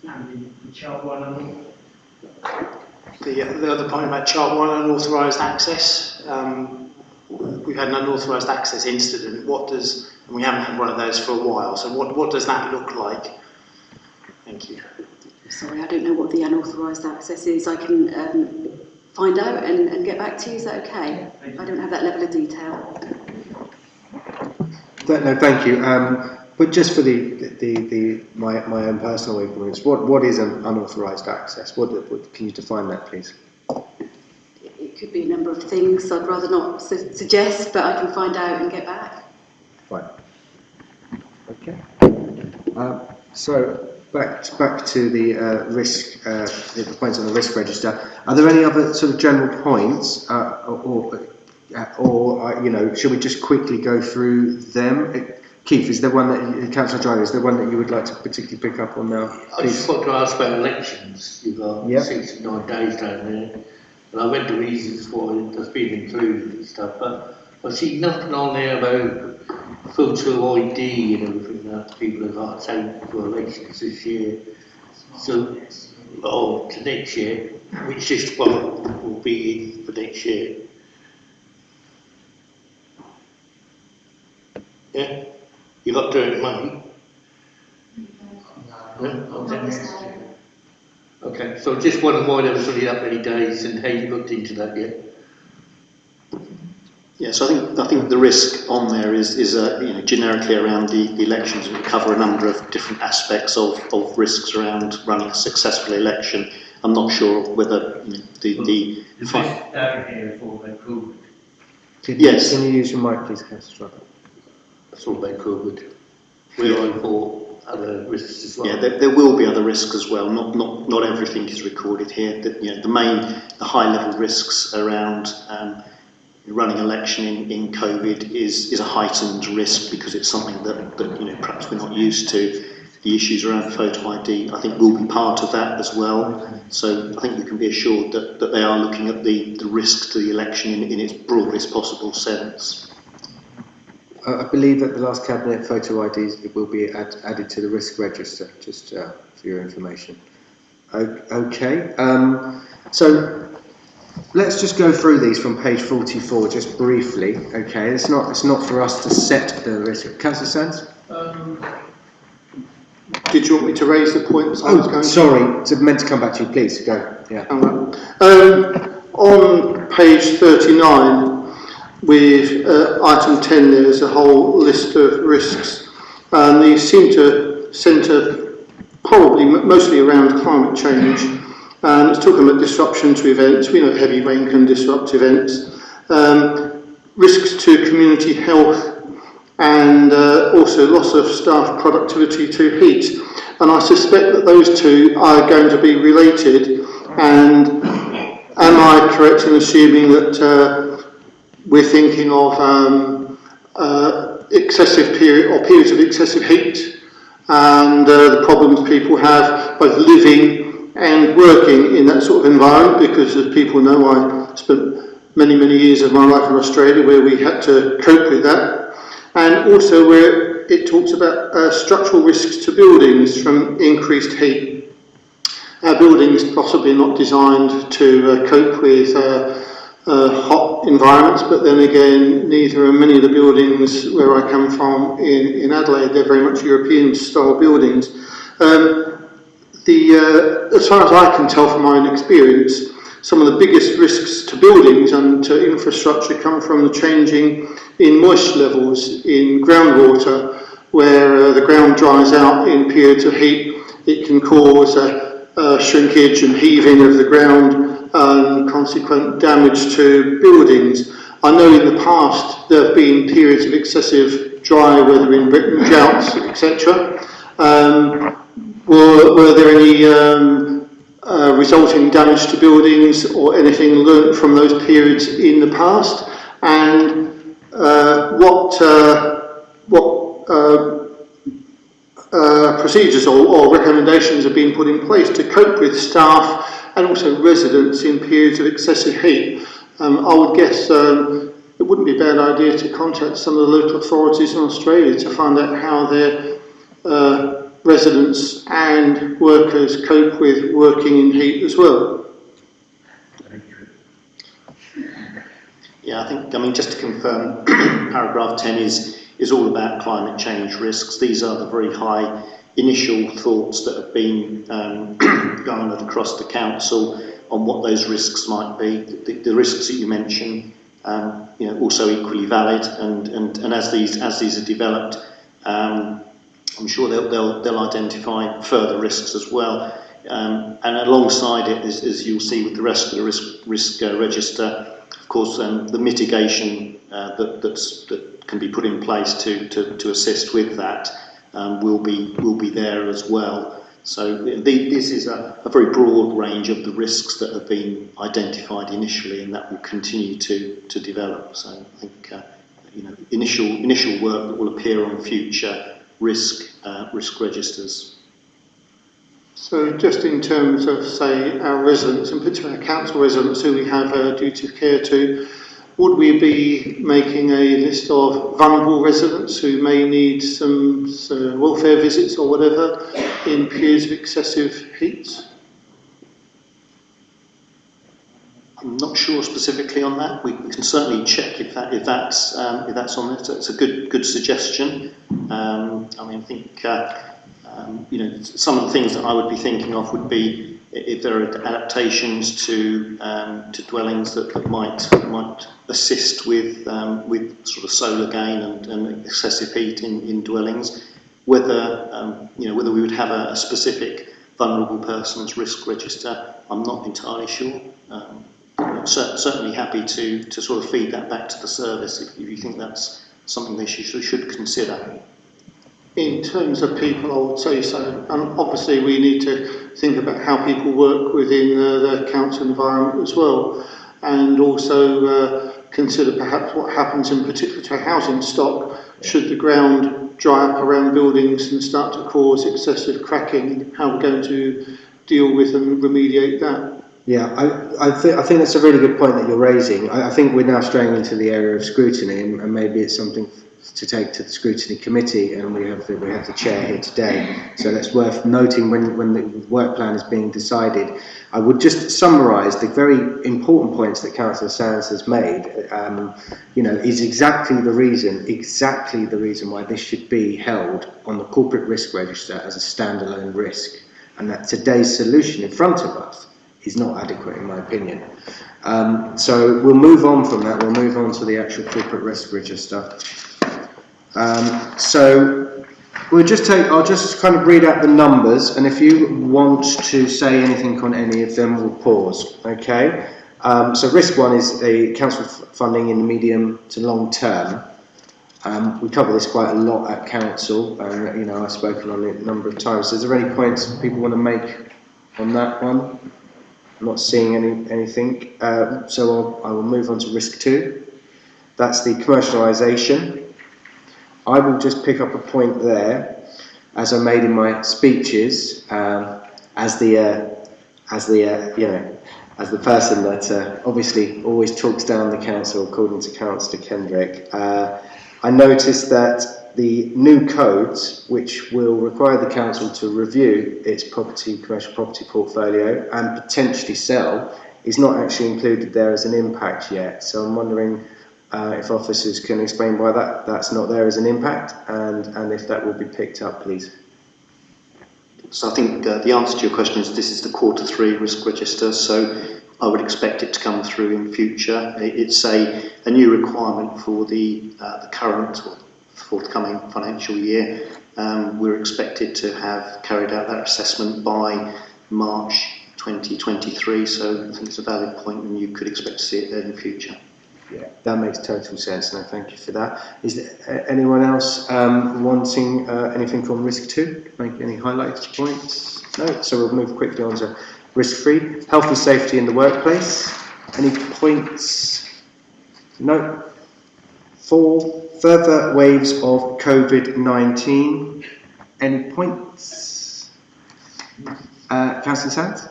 And the chart one. The other point about chart 1, unauthorised access. We've had an unauthorised access incident. And we haven't had one of those for a while. So what does that look like? Thank you. Sorry, I don't know what the unauthorised access is. I can find out and get back to you. Is that okay? I don't have that level of detail. No, thank you. But just for my own personal ignorance, what is an unauthorised access? What can you define that, please? It could be a number of things. I'd rather not suggest, but I can find out and get back. Fine. Okay. So back to the risk, the points on the risk register. Are there any other sort of general points, or should we just quickly go through them? Keith, is there one that, Councillor Driver, is there one that you would like to particularly pick up on now? I just want to ask about elections. You've got 69 days down there, and I went to reasons for it that's been included and stuff, but I see nothing on there about photo ID and everything that people have got to take for elections this year. So, to next year, which this one will be in for next year. Yeah? You got to earn money? No? Okay, so just wondering why there was only that many days and how you looked into that yet? Yes, I think the risk on there is generically around the elections. We cover a number of different aspects of risks around running a successful election. I'm not sure whether the risk down here for COVID. Yes. Can you use your mic, please, Councillor Driver? That's all about COVID. We're on for other risks as well. Yeah, there will be other risks as well. Not everything is recorded here. The high level risks around running election in COVID is a heightened risk because it's something that perhaps we're not used to. The issues around photo ID, I think, will be part of that as well. So I think you can be assured that they are looking at the risk to the election in its broadest possible sense. I believe at the last Cabinet, photo IDs will be added to the risk register, just for your information. Okay, so let's just go through these from page 44 just briefly. Okay, it's not for us to set the risk. Councillor Sands? Did you want me to raise the points I was going to? Sorry, meant to come back to you, please, go. Yeah. On page 39, with item 10, there's a whole list of risks, and these seem to centre probably mostly around climate change. And it's talking about disruption to events. We know heavy rain can disrupt events. Risks to community health, and also loss of staff productivity to heat. And I suspect that those two are going to be related. And am I correct in assuming that we're thinking of excessive periods of excessive heat and the problems people have both living and working in that sort of environment? Because as people know, I spent many years of my life in Australia where we had to cope with that. and also where it talks about structural risks to buildings from increased heat. Our buildings possibly not designed to cope with hot environments, but then again, neither are many of the buildings where I come from in Adelaide. They're very much European style buildings. As far as I can tell from my own experience, some of the biggest risks to buildings and to infrastructure come from the changing in moisture levels in groundwater, where the ground dries out in periods of heat. It can cause shrinkage and heaving of the ground and consequent damage to buildings. I know in the past there have been periods of excessive dry weather in Britain, droughts, etc. Were there any resulting damage to buildings or anything learnt from those periods in the past? And what procedures or recommendations have been put in place to cope with staff and also residents in periods of excessive heat? I would guess it wouldn't be a bad idea to contact some of the local authorities in Australia to find out how their residents and workers cope with working in heat as well. Yeah, I mean, just to confirm, paragraph 10 is all about climate change risks. These are the very high initial thoughts that have been garnered across the council on what those risks might be. The risks that you mentioned, also equally valid, and as these are developed, I'm sure they'll identify further risks as well. And alongside it, as you'll see with the rest of the risk register, of course, the mitigation that can be put in place to assist with that will be there as well. So this is a very broad range of the risks that have been identified initially, and that will continue to develop. So I think initial work that will appear on future risk registers. So just in terms of, say, our residents, in particular council residents who we have a duty of care to, would we be making a list of vulnerable residents who may need some welfare visits or whatever in periods of excessive heat? I'm not sure specifically on that. We can certainly check if that's on there. So it's a good suggestion. I think some of the things that I would be thinking of would be if there are adaptations to dwellings that might assist with sort of solar gain and excessive heat in dwellings. Whether we would have a specific vulnerable persons risk register, I'm not entirely sure. Certainly happy to sort of feed that back to the service if you think that's something they should consider. In terms of people, I would say so. And obviously we need to think about how people work within the council environment as well, and also consider perhaps what happens in particular to housing stock should the ground dry up around buildings and start to cause excessive cracking, how we're going to deal with and remediate that. Yeah, I think that's a really good point that you're raising. I think we're now straying into the area of scrutiny, and maybe it's something to take to the scrutiny committee, and we have the chair here today. So that's worth noting when the work plan is being decided. I would just summarise the very important points that Councillor Sands has made. Is exactly the reason why this should be held on the corporate risk register as a standalone risk, and that today's solution in front of us is not adequate in my opinion. So we'll move on from that. We'll move on to the actual corporate risk register. So I'll just kind of read out the numbers, and if you want to say anything on any of them, we'll pause. Okay. So risk one is a council funding in the medium to long term. We cover this quite a lot at council, and I've spoken on it a number of times. So is there any points people want to make on that one? I'm not seeing anything. So I will move on to risk two. That's the commercialisation. I will just pick up a point there, as I made in my speeches, as the person that obviously always talks down the council, according to Councillor Kendrick. I noticed that the new codes, which will require the council to review its commercial property portfolio and potentially sell, is not actually included there as an impact yet. So I'm wondering if officers can explain why that's not there as an impact, and if that will be picked up, please. So I think the answer to your question is this is the Q3 risk register, so I would expect it to come through in future. It's a new requirement for the current or forthcoming financial year. We're expected to have carried out that assessment by March 2023, so I think it's a valid point and you could expect to see it there in the future. Yeah, that makes total sense. No, thank you for that. Is there anyone else wanting anything on risk 2? Make any highlighted points? No, so we'll move quickly on to risk 3. Health and safety in the workplace. Any points? No. 4. Further waves of COVID-19. Any points? Councillor Sands?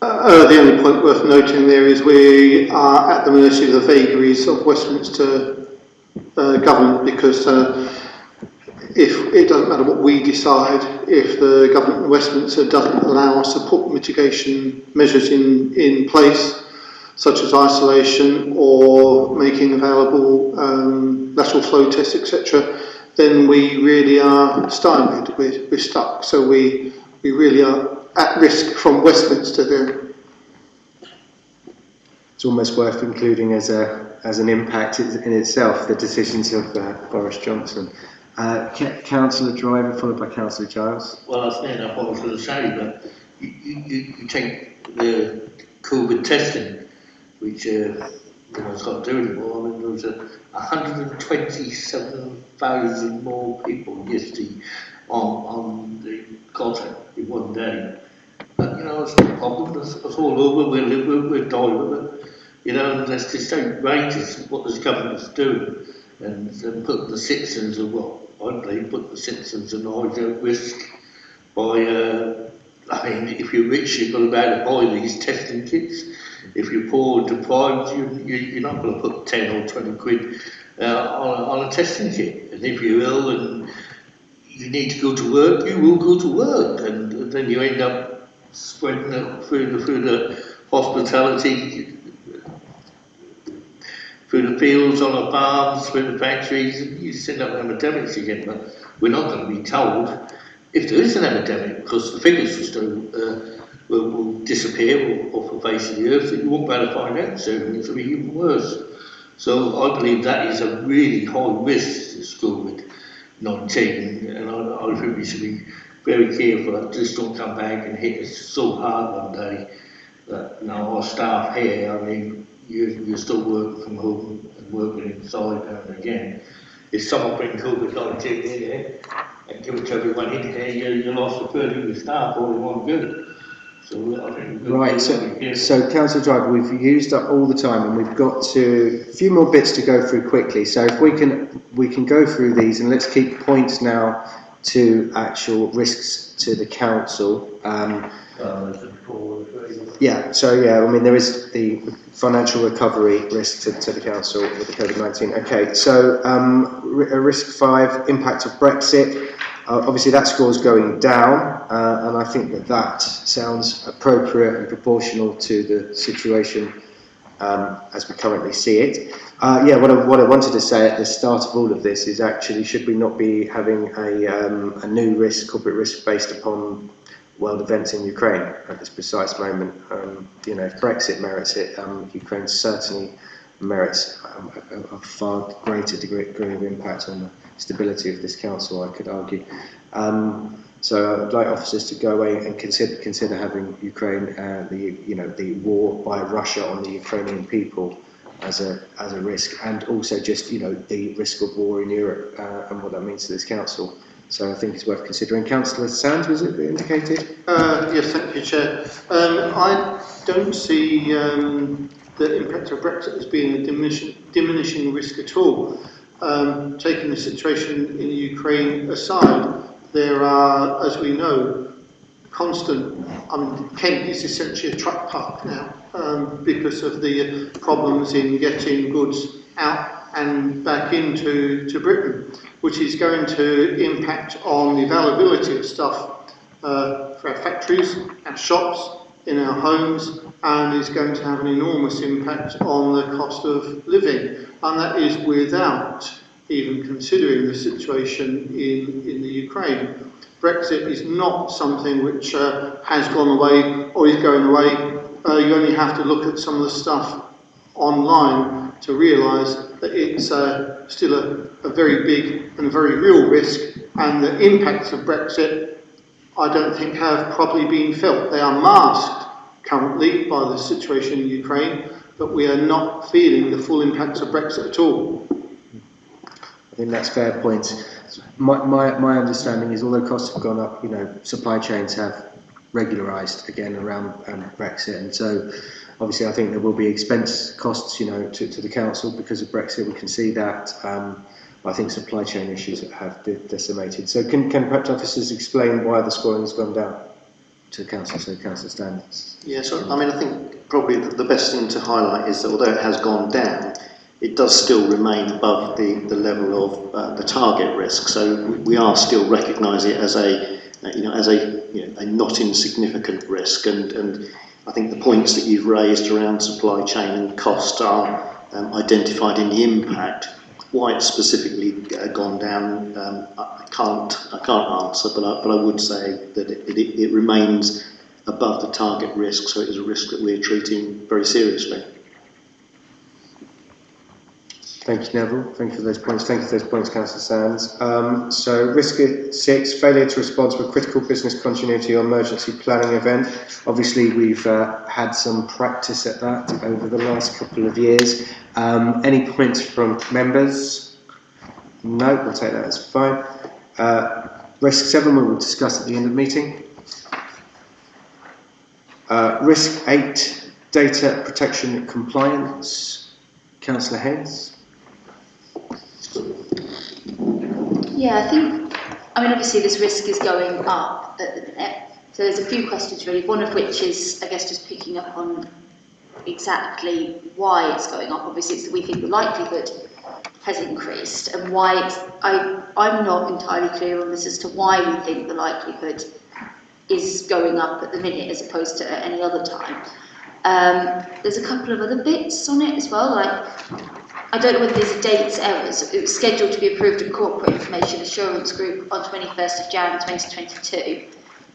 The only point worth noting there is we are at the mercy of the vagaries of Westminster government, because if it doesn't matter what we decide, if the government in Westminster doesn't allow us to put mitigation measures in place, such as isolation or making available lateral flow tests, etc., then we really are stymied. We're stuck. So we really are at risk from Westminster there. It's almost worth including as an impact in itself the decisions of Boris Johnson. Councillor Driver, followed by Councillor Giles. Well, that's near enough what I was going to say, but you take the COVID testing, which it's got to do anymore. I mean, there was 127,000 more people yesterday on the contract in one day. But it's not a problem. It's all over. We're dying with it. And that's just outrageous what this government's doing, and putting the citizens of I believe put the citizens of Norwich at risk by. I mean, if you're rich, you've got to be able to buy these testing kits. If you're poor and deprived, you're not going to put 10 or 20 quid on a testing kit. And if you're ill and you need to go to work, you will go to work, and then you end up spreading it through the hospitality, through the fields, on the farms, through the factories. You send up epidemics again. But we're not going to be told if there is an epidemic, because the figures will disappear off the face of the earth, that you won't be able to find out soon. It's going to be even worse. So I believe that is a really high risk to COVID-19, and I think we should be very careful that just don't come back and hit us so hard one day that our staff here, I mean, you're still working from home and working inside and again. If someone brings COVID-19 in here and give it to everyone in here, you lost a third of your staff all in one go. So I think right, so Councillor Driver, we've used up all the time and we've got a few more bits to go through quickly. So if we can go through these, and let's keep points now to actual risks to the council. I mean, there is the financial recovery risk to the council with the COVID-19. Okay, so risk 5, impact of Brexit. Obviously that score is going down, and I think that sounds appropriate and proportional to the situation as we currently see it. What I wanted to say at the start of all of this is actually, should we not be having a new risk, corporate risk, based upon world events in Ukraine at this precise moment? If Brexit merits it, Ukraine certainly merits a far greater degree of impact on the stability of this council, I could argue. So I'd like officers to go away and consider having Ukraine, the war by Russia on the Ukrainian people as a risk, and also just the risk of war in Europe and what that means to this council. So I think it's worth considering. Councillor Sands, was it indicated? Yes, thank you, Chair. I don't see the impact of Brexit as being a diminishing risk at all. Taking the situation in Ukraine aside, there are, as we know, constant. Kent is essentially a truck park now because of the problems in getting goods out and back into Britain, which is going to impact on the availability of stuff for our factories, our shops, in our homes, and is going to have an enormous impact on the cost of living. And that is without even considering the situation in the Ukraine. Brexit is not something which has gone away or is going away. You only have to look at some of the stuff online to realise that it's still a very big and a very real risk, and the impacts of Brexit I don't think have properly been felt. They are masked currently by the situation in Ukraine, but we are not feeling the full impacts of Brexit at all. I think that's a fair point. My understanding is, although costs have gone up, supply chains have regularised again around Brexit, and so obviously I think there will be expense costs, to the council because of Brexit. We can see that. I think supply chain issues have decimated. So can perhaps officers explain why the scoring has gone down to the council, so council standards? Yeah, so I think probably the best thing to highlight is that although it has gone down, it does still remain above the level of the target risk. So we are still recognising it as a not insignificant risk. And I think the points that you've raised around supply chain and cost are identified in the impact. Why it's specifically gone down, I can't answer, but I would say that it remains above the target risk. So it is a risk that we're treating very seriously. Thank you, Neville. Thank you for those points. Thank you for those points, Councillor Sands. So risk 6, failure to respond to a critical business continuity or emergency planning event. Obviously, we've had some practice at that over the last couple of years. Any points from members? No, we'll take that as fine. Risk 7, we will discuss at the end of the meeting. Risk 8, data protection compliance. Councillor Haynes. Yeah, obviously this risk is going up at the minute. So there's a few questions really, one of which is, I guess, just picking up on exactly why it's going up. Obviously, it's that we think the likelihood has increased, and why I'm not entirely clear on this as to why we think the likelihood is going up at the minute as opposed to at any other time. There's a couple of other bits on it as well, like I don't know whether these are dates errors. It was scheduled to be approved in Corporate Information Assurance Group on 21st of Jan 2022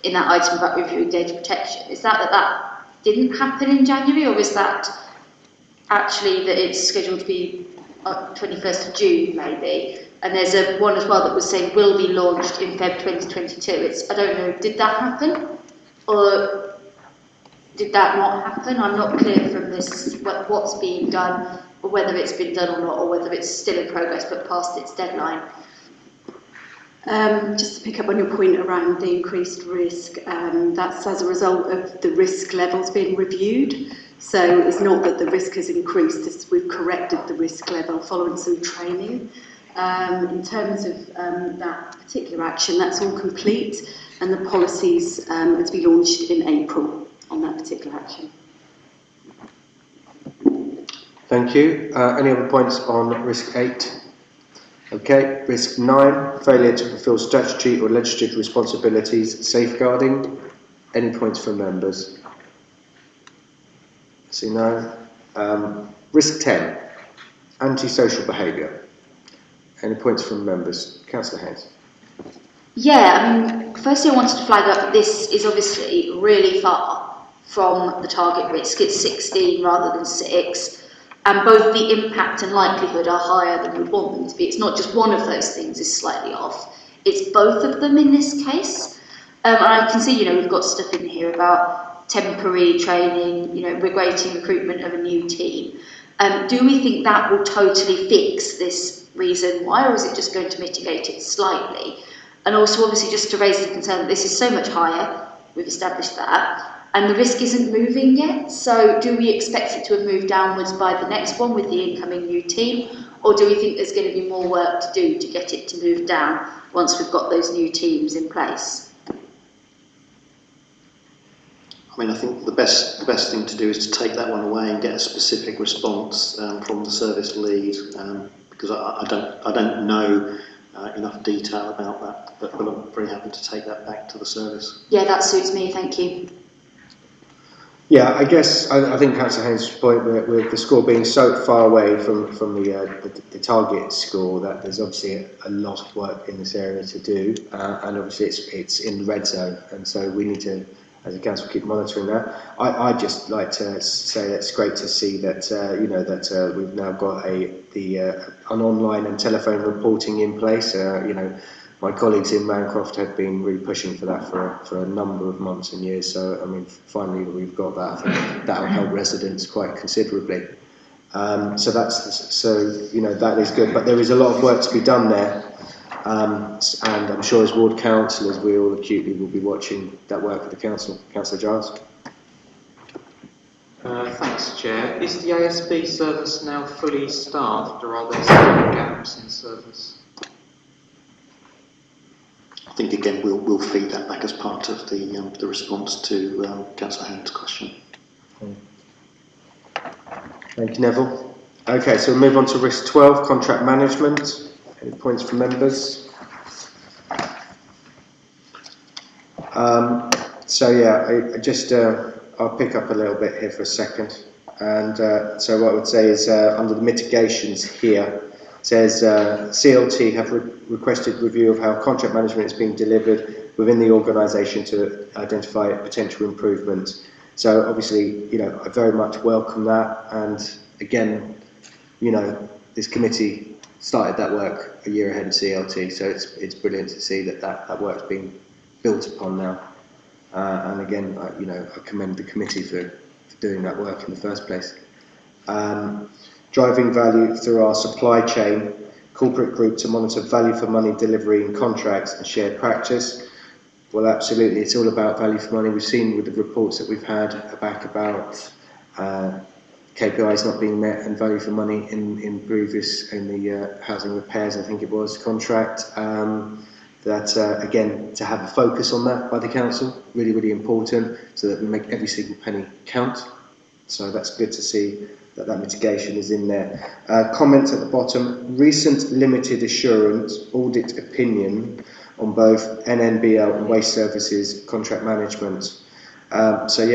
in that item about reviewing data protection. Is that didn't happen in January, or is that actually that it's scheduled to be 21st of June maybe? And there's a one as well that was saying will be launched in Feb 2022. I don't know, did that happen? Or did that not happen? I'm not clear from this what's being done, or whether it's been done or not, or whether it's still in progress but past its deadline. Just to pick up on your point around the increased risk, that's as a result of the risk levels being reviewed. So it's not that the risk has increased, it's we've corrected the risk level following some training. In terms of that particular action, that's all complete, and the policies are to be launched in April on that particular action. Thank you. Any other points on risk 8? Okay. Risk 9, failure to fulfil statutory or legislative responsibilities, safeguarding. Any points from members? See no. Risk 10, antisocial behaviour. Any points from members? Councillor Haynes. Yeah, firstly I wanted to flag up that this is obviously really far from the target risk. It's 16 rather than 6. And both the impact and likelihood are higher than we'd want them to be. It's not just one of those things is slightly off. It's both of them in this case. And I can see, we've got stuff in here about temporary training, regulating recruitment of a new team. Do we think that will totally fix this reason why, or is it just going to mitigate it slightly? And also, obviously, just to raise the concern that this is so much higher, we've established that, and the risk isn't moving yet. So do we expect it to have moved downwards by the next one with the incoming new team? Or do we think there's going to be more work to do to get it to move down once we've got those new teams in place? I think the best thing to do is to take that one away and get a specific response from the service lead, because I don't know enough detail about that, but I'm very happy to take that back to the service. Yeah, that suits me, thank you. Yeah, I guess I think Councillor Haynes' point with the score being so far away from the target score, that there's obviously a lot of work in this area to do, and obviously it's in the red zone, and so we need to, as a council, keep monitoring that. I'd just like to say it's great to see that that we've now got an online and telephone reporting in place. My colleagues in Mancroft have been really pushing for that for a number of months and years. So, I mean, finally we've got that. I think that will help residents quite considerably. So that is good. But there is a lot of work to be done there. And I'm sure as ward councillors, we all acutely will be watching that work of the council. Councillor Giles. Thanks, Chair. Is the ASB service now fully staffed, or are there still gaps in service? I think again we'll feed that back as part of the response to Councillor Haynes' question. Thank you, Neville. Okay, so we'll move on to risk 12, contract management. Any points from members? I'll pick up a little bit here for a second. And so what I would say is under the mitigations here, says CLT have requested review of how contract management is being delivered within the organisation to identify potential improvements. So obviously, I very much welcome that. And again, this committee started that work a year ahead of CLT, so it's brilliant to see that work's being built upon now. And again, I commend the committee for doing that work in the first place. Driving value through our supply chain, corporate group to monitor value for money delivery in contracts and shared practice. Well, absolutely, it's all about value for money. We've seen with the reports that we've had about KPIs not being met and value for money in the housing repairs, I think it was, contract. Again, to have a focus on that by the council, really, really important, so that we make every single penny count. So that's good to see that mitigation is in there. Comment at the bottom, recent limited assurance audit opinion on both NNBL and waste services contract management. So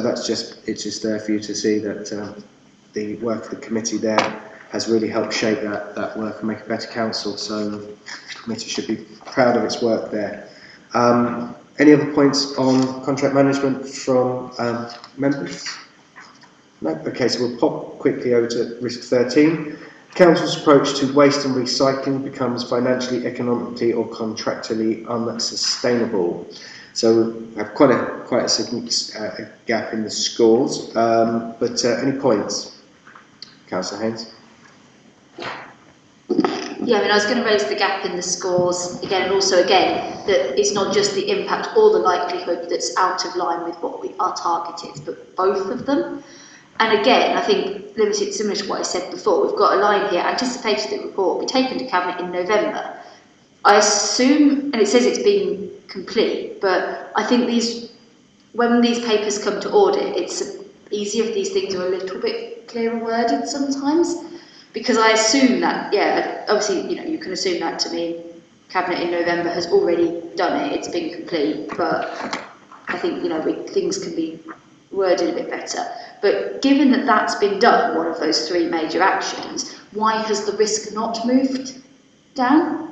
that's just there for you to see that the work of the committee there has really helped shape that work and make a better council. So the committee should be proud of its work there. Any other points on contract management from members? No? Okay, so we'll pop quickly over to risk 13. Council's approach to waste and recycling becomes financially, economically or contractually unsustainable. So we have quite a significant gap in the scores, but any points? Councillor Haynes? Yeah, I was going to raise the gap in the scores again, and also that it's not just the impact or the likelihood that's out of line with what our target is, but both of them. And again, I think, limited, similar to what I said before, we've got a line here, anticipated the report will be taken to Cabinet in November. I assume, and it says it's been complete, but I think when these papers come to audit, it's easier if these things are a little bit clearer worded sometimes, because I assume that, obviously, you can assume that to me, Cabinet in November has already done it, it's been complete, but I think, things can be worded a bit better. But given that that's been done, one of those three major actions, why has the risk not moved down?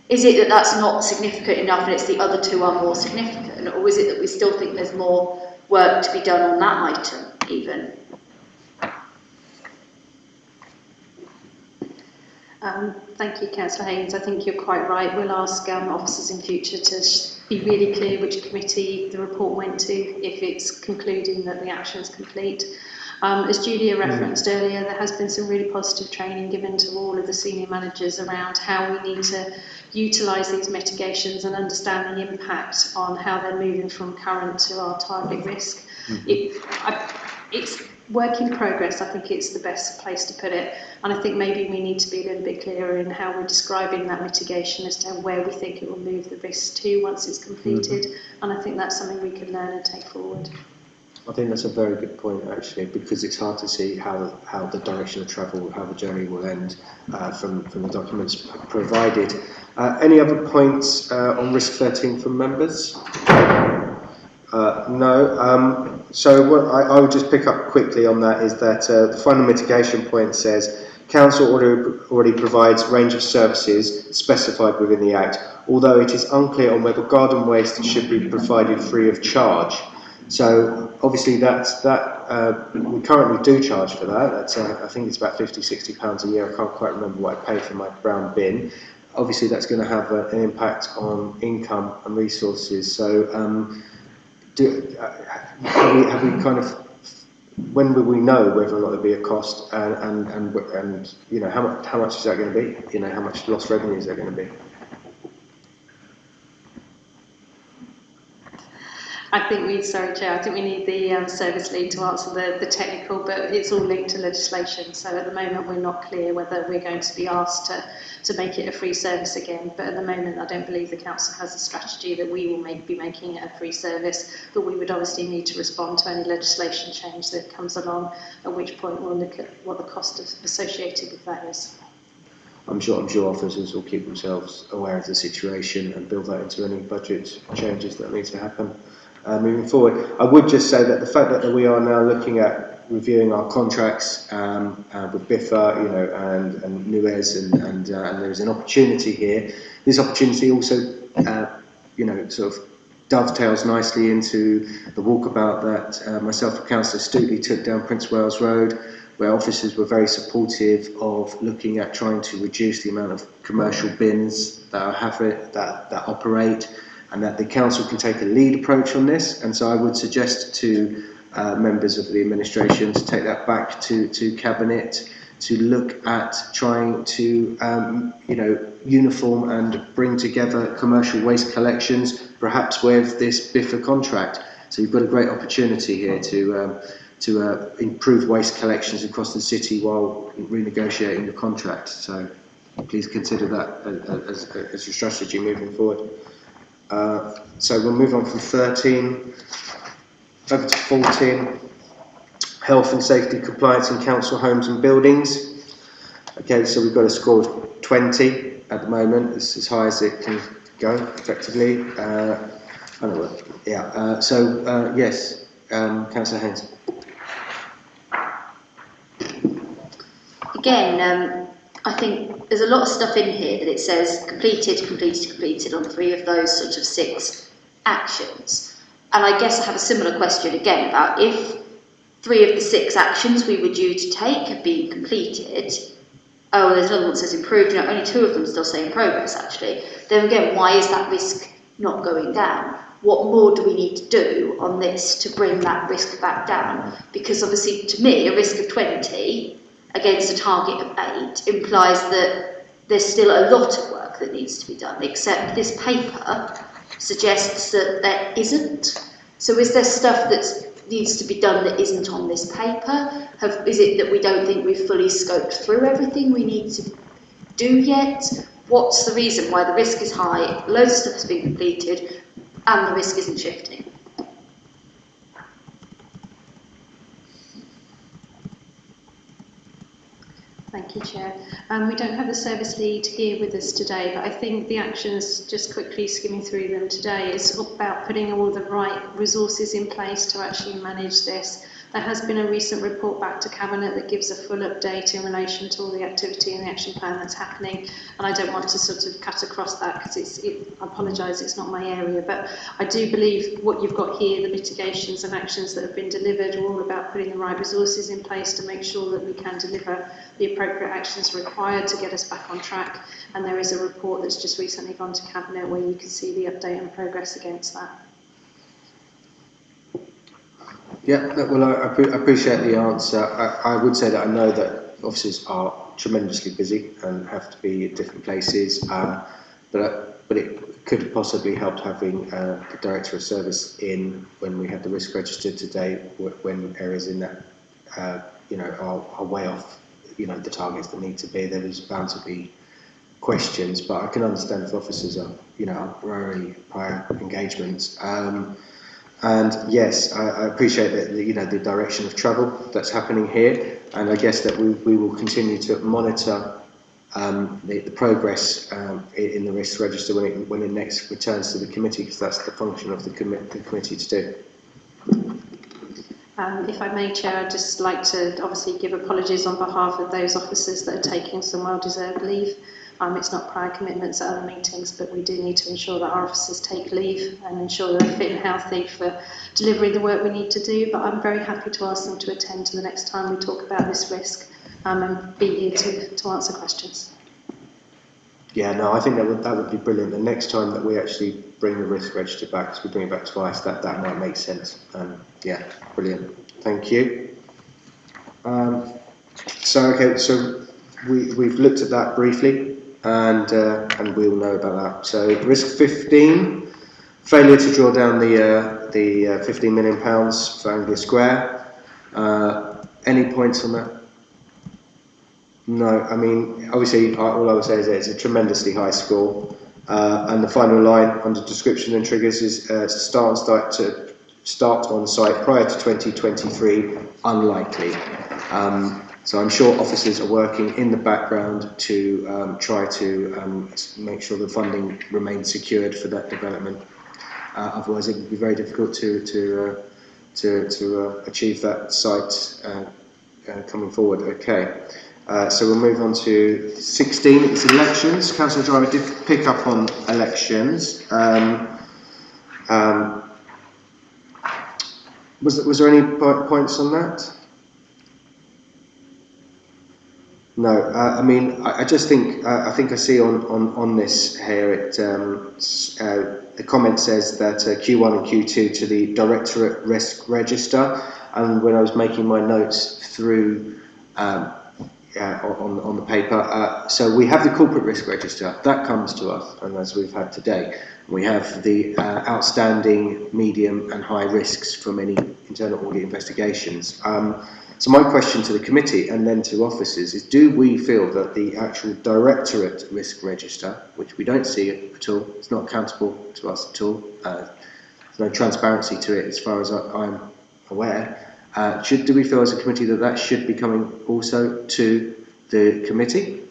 Is it that that's not significant enough and it's the other two are more significant? Or is it that we still think there's more work to be done on that item even? Thank you, Councillor Haynes. I think you're quite right. We'll ask officers in future to be really clear which committee the report went to if it's concluding that the action is complete. As Julia referenced earlier, there has been some really positive training given to all of the senior managers around how we need to utilise these mitigations and understand the impact on how they're moving from current to our target risk. It's work in progress. I think it's the best place to put it, and I think maybe we need to be a little bit clearer in how we're describing that mitigation as to where we think it will move the risk to once it's completed, and I think that's something we can learn and take forward. I think that's a very good point, actually, because it's hard to see how the direction of travel, how the journey will end from the documents provided. Any other points on risk 13 from members? No. So what I would just pick up quickly on that is that the final mitigation point says Council already provides range of services specified within the Act, although it is unclear on whether garden waste should be provided free of charge. So obviously we currently do charge for that. That's I think it's about £50–60 a year. I can't quite remember what I pay for my brown bin. Obviously that's going to have an impact on income and resources. So have we kind of, when will we know whether or not there'll be a cost, and you know how much is that going to be? You know, how much lost revenue is that going to be? I think we need the service lead to answer the technical, but it's all linked to legislation. So at the moment, we're not clear whether we're going to be asked to make it a free service again. But at the moment, I don't believe the council has a strategy that we will be making it a free service. But we would obviously need to respond to any legislation change that comes along, at which point we'll look at what the cost associated with that is. I'm sure officers will keep themselves aware of the situation and build that into any budget changes that need to happen. Moving forward, I would just say that the fact that we are now looking at reviewing our contracts with BIFA, you know, and NUES, and there's an opportunity here. This opportunity also, you know, sort of dovetails nicely into the walkabout that myself and Councillor Stootley took down Prince Wales Road, where officers were very supportive of looking at trying to reduce the amount of commercial bins that operate, and that the council can take a lead approach on this. And so I would suggest to members of the administration to take that back to Cabinet, to look at trying to you know, uniform and bring together commercial waste collections, perhaps with this BIFA contract. So you've got a great opportunity here to improve waste collections across the city while renegotiating the contract. So please consider that as a strategy moving forward. So we'll move on from 13 over to 14, health and safety compliance in council homes and buildings. Okay, so we've got a score of 20 at the moment. It's as high as it can go, effectively. Yes, Councillor Haynes. Again, I think there's a lot of stuff in here that it says completed on 3 of those sort of 6 actions. And I guess I have a similar question again about if 3 of the 6 actions we were due to take have been completed. Oh, there's another one that says improved, you know, only 2 of them still say in progress actually. Then again, why is that risk not going down? What more do we need to do on this to bring that risk back down? Because obviously to me, a risk of 20 against a target of 8 implies that there's still a lot of work that needs to be done, except this paper suggests that there isn't. So is there stuff that needs to be done that isn't on this paper? Is it that we don't think we've fully scoped through everything we need to do yet? What's the reason why the risk is high, loads of stuff has been completed, and the risk isn't shifting? Thank you, Chair. We don't have the service lead here with us today, but I think the actions, just quickly skimming through them today, is about putting all the right resources in place to actually manage this. There has been a recent report back to Cabinet that gives a full update in relation to all the activity and the action plan that's happening, and I don't want to sort of cut across that because I apologise, it's not my area, but I do believe what you've got here, the mitigations and actions that have been delivered, are all about putting the right resources in place to make sure that we can deliver the appropriate actions required to get us back on track. And there is a report that's just recently gone to Cabinet where you can see the update and progress against that. Yeah, well, I appreciate the answer. I would say that I know that officers are tremendously busy and have to be at different places, but it could possibly help having the Director of Service in when we had the risk registered today, when areas in that are way off, the targets that need to be. There is bound to be questions, but I can understand if officers are, prior engagements. And yes, I appreciate that, the direction of travel that's happening here, and I guess that we will continue to monitor the progress in the risk register when it next returns to the committee, because that's the function of the committee to do. If I may, Chair, I'd just like to obviously give apologies on behalf of those officers that are taking some well-deserved leave. It's not prior commitments at other meetings, but we do need to ensure that our officers take leave and ensure that they're fit and healthy for delivering the work we need to do. But I'm very happy to ask them to attend to the next time we talk about this risk and be here to answer questions. Yeah, no, I think that would be brilliant. The next time that we actually bring the risk register back, because we bring it back twice, that might make sense. Yeah, brilliant. Thank you. So we've looked at that briefly, and we'll know about that. So risk 15, failure to draw down the £15 million for Anglia Square. Any points on that? No, I mean, obviously, all I would say is that it's a tremendously high score. And the final line under description and triggers is start on site prior to 2023, unlikely. So I'm sure officers are working in the background to try to make sure the funding remains secured for that development. Otherwise, it would be very difficult to achieve that site coming forward. Okay. So we'll move on to 16. It's elections. Councillor Driver did pick up on elections. Was there any points on that? No. I mean, I just think I see on this here. The comment says that Q1 and Q2 to the Directorate Risk Register, and when I was making my notes through. On the paper. So we have the corporate risk register that comes to us, and as we've had today, we have the outstanding, medium and high risks from any internal audit investigations. So my question to the committee and then to officers is, do we feel that the actual Directorate Risk Register, which we don't see it at all, it's not accountable to us at all, there's no transparency to it as far as I'm aware, do we feel as a committee that should be coming also to the committee?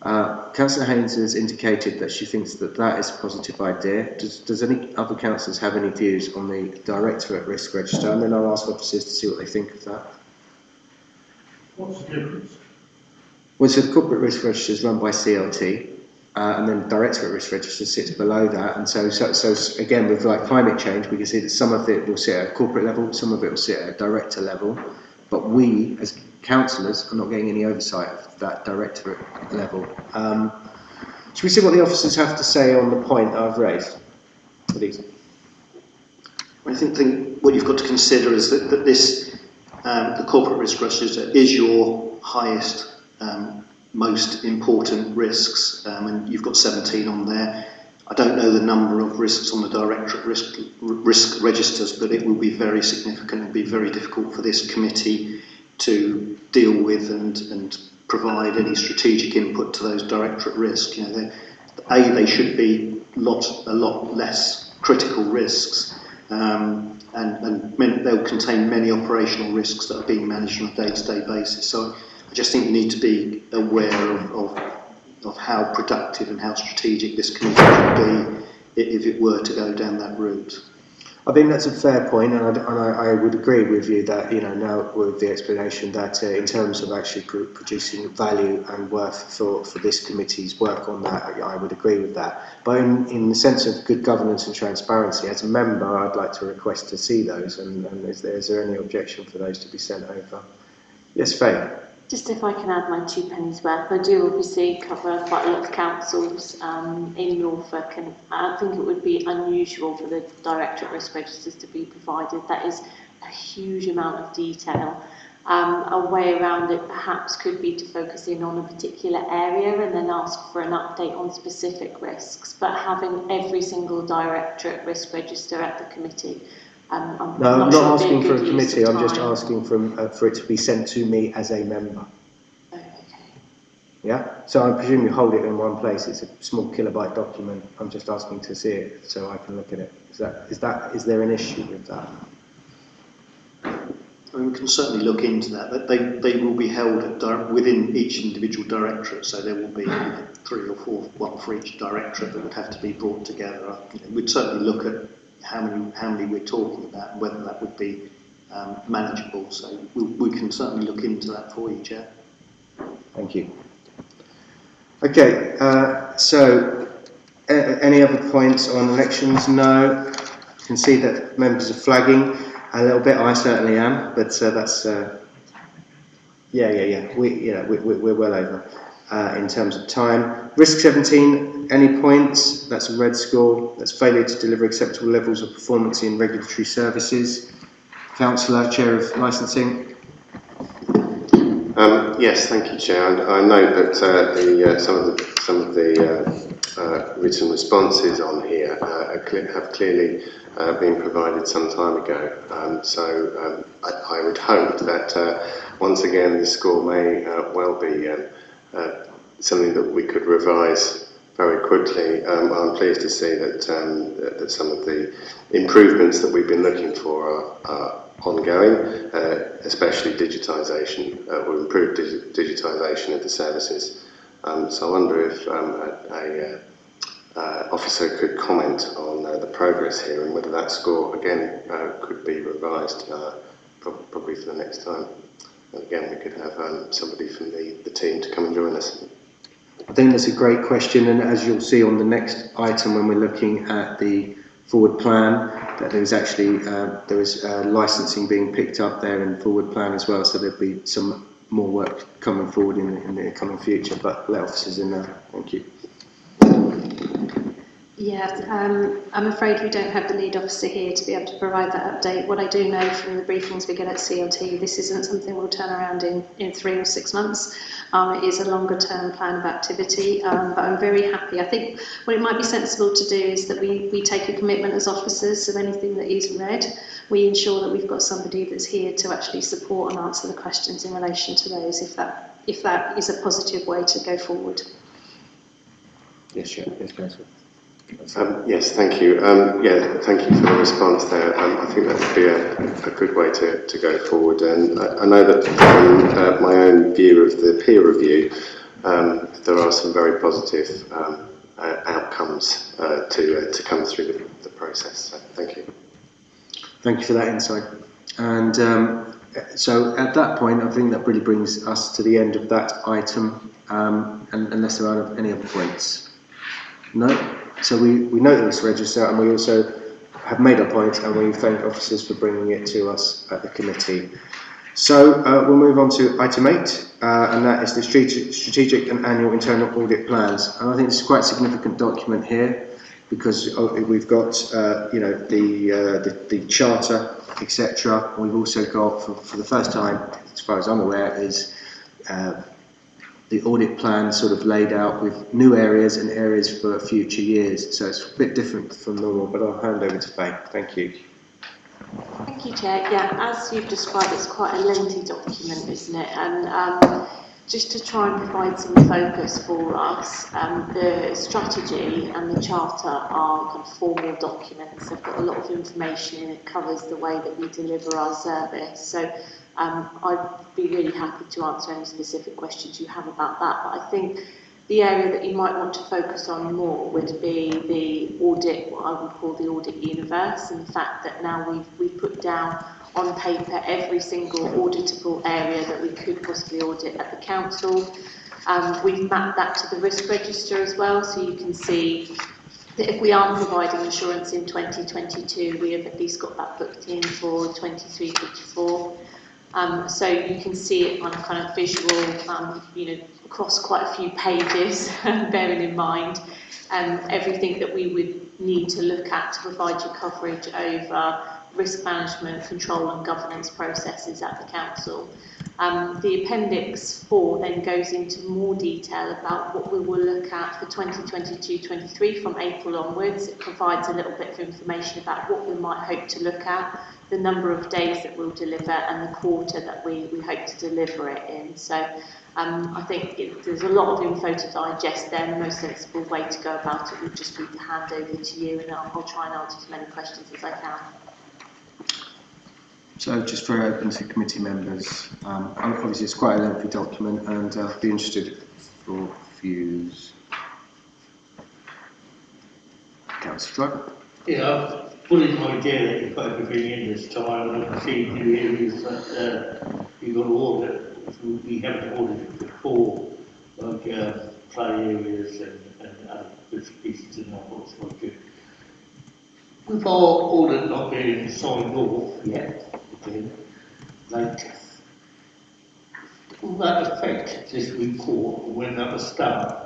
Councillor Haynes has indicated that she thinks that is a positive idea. Does any other councillors have any views on the Directorate Risk Register? And then I'll ask officers to see what they think of that. What's the difference? Well, so the Corporate Risk Register is run by CLT, and then the Directorate Risk Register sits below that. And so again, with like climate change, we can see that some of it will sit at a corporate level, some of it will sit at a director level, but we, as councillors, are not getting any oversight of that directorate level. Should we see what the officers have to say on the point I've raised? Please. I think what you've got to consider is that this, the corporate risk register is your highest, most important risks, and you've got 17 on there. I don't know the number of risks on the Directorate risk registers, but it will be very significant and be very difficult for this committee to deal with and provide any strategic input to those Directorate risks. You know, they should be a lot less critical risks, and they'll contain many operational risks that are being managed on a day-to-day basis. So I just think you need to be aware of how productive and how strategic this committee should be if it were to go down that route. I think that's a fair point, and I would agree with you that, you know, now with the explanation that in terms of actually producing value and worth for this committee's work on that, I would agree with that. But in the sense of good governance and transparency, as a member, I'd like to request to see those, and is there any objection for those to be sent over? Yes, Faye. Just if I can add my 2 pennies worth, I do obviously cover quite a lot of councils in Norfolk, and I think it would be unusual for the Directorate Risk Registers to be provided. That is a huge amount of detail. A way around it perhaps could be to focus in on a particular area and then ask for an update on specific risks, but having every single Directorate Risk Register at the committee, I'm not asking for a committee, I'm just asking for it to be sent to me as a member. Okay. Yeah, so I presume you hold it in one place. It's a small kilobyte document. I'm just asking to see it so I can look at it. Is there an issue with that? We can certainly look into that. But they will be held within each individual directorate, so there will be 3 or 4, one for each directorate that would have to be brought together. We'd certainly look at how many we're talking about and whether that would be manageable. So we can certainly look into that for you, Chair. Thank you. Okay, so any other points on elections? No. You can see that members are flagging a little bit. I certainly am, but that's yeah. We're well over in terms of time. Risk 17. Any points? That's a red score. That's failure to deliver acceptable levels of performance in regulatory services. Councillor, Chair of Licensing. Yes, thank you, Chair. I know that some of the written responses on here have clearly been provided some time ago. So I would hope that once again the score may well be something that we could revise very quickly. I'm pleased to see that some of the improvements that we've been looking for are ongoing, especially digitisation, or improved digitisation of the services. So I wonder if an officer could comment on the progress here and whether that score again could be revised probably for the next time. And again, we could have somebody from the team to come and join us. I think that's a great question, and as you'll see on the next item when we're looking at the forward plan, that there is actually licensing being picked up there in forward plan as well, so there'll be some more work coming forward in the coming future, but let officers in there. Thank you. Yeah, I'm afraid we don't have the lead officer here to be able to provide that update. What I do know from the briefings we get at CLT, this isn't something we'll turn around in 3 or 6 months. It is a longer term plan of activity, but I'm very happy. I think what it might be sensible to do is that we take a commitment as officers of anything that is read. We ensure that we've got somebody that's here to actually support and answer the questions in relation to those, if that is a positive way to go forward. Yes, sure. Yes, Councillor. Yes, thank you. Thank you for the response there. I think that would be a good way to go forward. And I know that from my own view of the peer review, there are some very positive outcomes to come through the process. So thank you. Thank you for that insight. And so at that point, I think that really brings us to the end of that item, and unless there are any other points. No? So we note this register, and we also have made our point, and we thank officers for bringing it to us at the committee. So we'll move on to item 8, and that is the strategic and annual internal audit plans. And I think it's quite a significant document here, because we've got the charter, etc. We've also got, for the first time, as far as I'm aware, is the audit plan sort of laid out with new areas and areas for future years. So it's a bit different from normal, but I'll hand over to Faye. Thank you. Thank you, Chair. Yeah, as you've described, it's quite a lengthy document, isn't it? And just to try and provide some focus for us, the strategy and the charter are kind of formal documents. They've got a lot of information in it, covers the way that we deliver our service. So I'd be really happy to answer any specific questions you have about that, but I think the area that you might want to focus on more would be the audit, what I would call the Audit Universe, and the fact that now we've put down on paper every single auditable area that we could possibly audit at the council. We've mapped that to the risk register as well, so you can see that if we aren't providing insurance in 2022, we have at least got that booked in for 23-24. So you can see it on a kind of visual, across quite a few pages, bearing in mind everything that we would need to look at to provide you coverage over risk management, control and governance processes at the council. The Appendix 4 then goes into more detail about what we will look at for 2022-23 from April onwards. It provides a little bit of information about what we might hope to look at, the number of days that we'll deliver and the quarter that we hope to deliver it in. So I think there's a lot of info to digest there, and the most sensible way to go about it would just be to hand over to you, and I'll try and answer as many questions as I can. So just very open to committee members. Obviously it's quite a lengthy document, and I'll be interested for views. Councillor Driver. Yeah, I've fully the idea that you've got everything in this time, and I can see the areas that you've got to audit. We haven't audited before, like play areas and other bits and pieces and that what's not good. With our audit not being signed off yet, again, later, will that affect this report when that was done?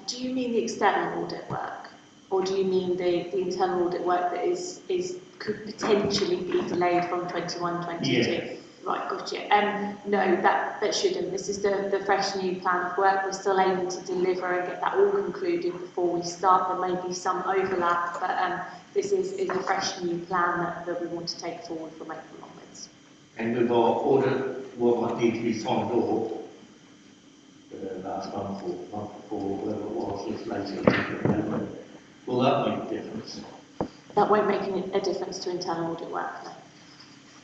Do you mean the external audit work, or do you mean the internal audit work that could potentially be delayed from 21-22? Yeah. Right, gotcha. No, that shouldn't. This is the fresh new plan of work. We're still aiming to deliver and get that all concluded before we start. There may be some overlap, but this is a fresh new plan that we want to take forward from April onwards. And with our audit, what might need to be signed off last month or month before, whatever it was, just later, will that make a difference? That won't make a difference to internal audit work, no.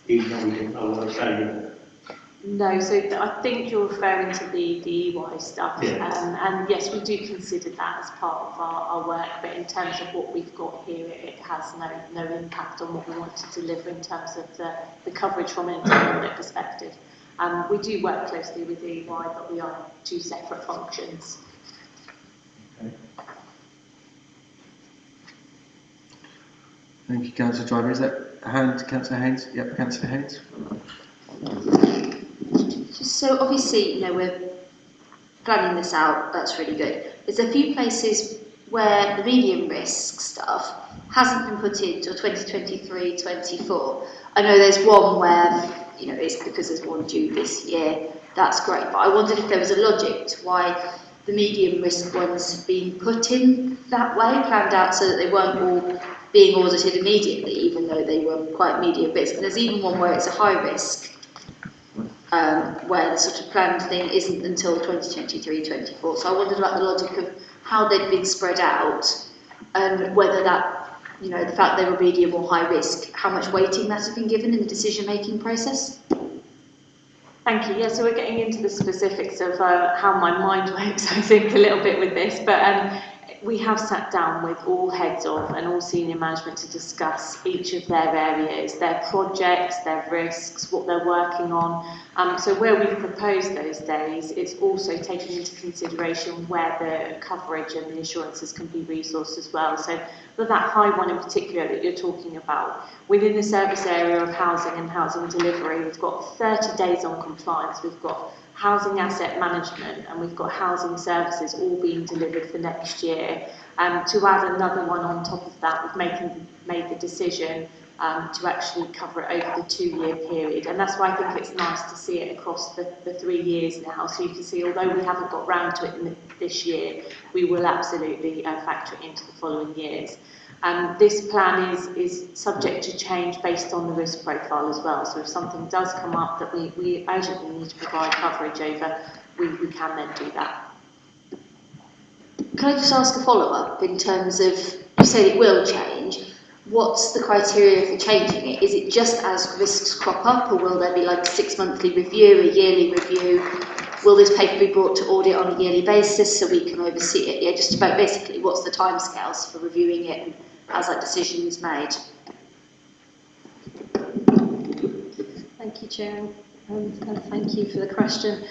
Even though we didn't know what to say. No, so I think you're referring to the EY stuff, yeah. And yes, we do consider that as part of our work, but in terms of what we've got here, it has no impact on what we want to deliver in terms of the coverage from an internal audit perspective. We do work closely with the EY, but we are two separate functions. Okay. Thank you, Councillor Driver. Is that a hand, Councillor Haynes? Yep, Councillor Haynes. So obviously, we're planning this out, that's really good. There's a few places where the medium risk stuff hasn't been put in till 2023-24. I know there's one where, it's because there's one due this year, that's great, but I wondered if there was a logic to why the medium risk ones have been put in that way, planned out so that they weren't all being audited immediately, even though they were quite medium bits. And there's even one where it's a high risk, where the sort of planned thing isn't until 2023-24. So I wondered about the logic of how they'd been spread out, and whether that, the fact they were medium or high risk, how much weighting that has been given in the decision-making process. Thank you. Yeah, so we're getting into the specifics of how my mind works, I think, a little bit with this, but we have sat down with all heads of and all senior management to discuss each of their areas, their projects, their risks, what they're working on. So where we've proposed those days, it's also taking into consideration where the coverage and the insurances can be resourced as well. So for that high one in particular that you're talking about, within the service area of housing and housing delivery, we've got 30 days on compliance. We've got housing asset management, and we've got housing services all being delivered for next year. To add another one on top of that, we've made the decision to actually cover it over the 2-year period, and that's why I think it's nice to see it across the 3 years now, so you can see, although we haven't got round to it this year, we will absolutely factor it into the following years. This plan is subject to change based on the risk profile as well. So if something does come up that we urgently need to provide coverage over, we can then do that. Can I just ask a follow-up in terms of, you said it will change, what's the criteria for changing it? Is it just as risks crop up, or will there be like a 6-monthly review, a yearly review? Will this paper be brought to audit on a yearly basis so we can oversee it? Yeah, just about basically what's the timescales for reviewing it and as that decision is made. Thank you, Chair, and thank you for the question.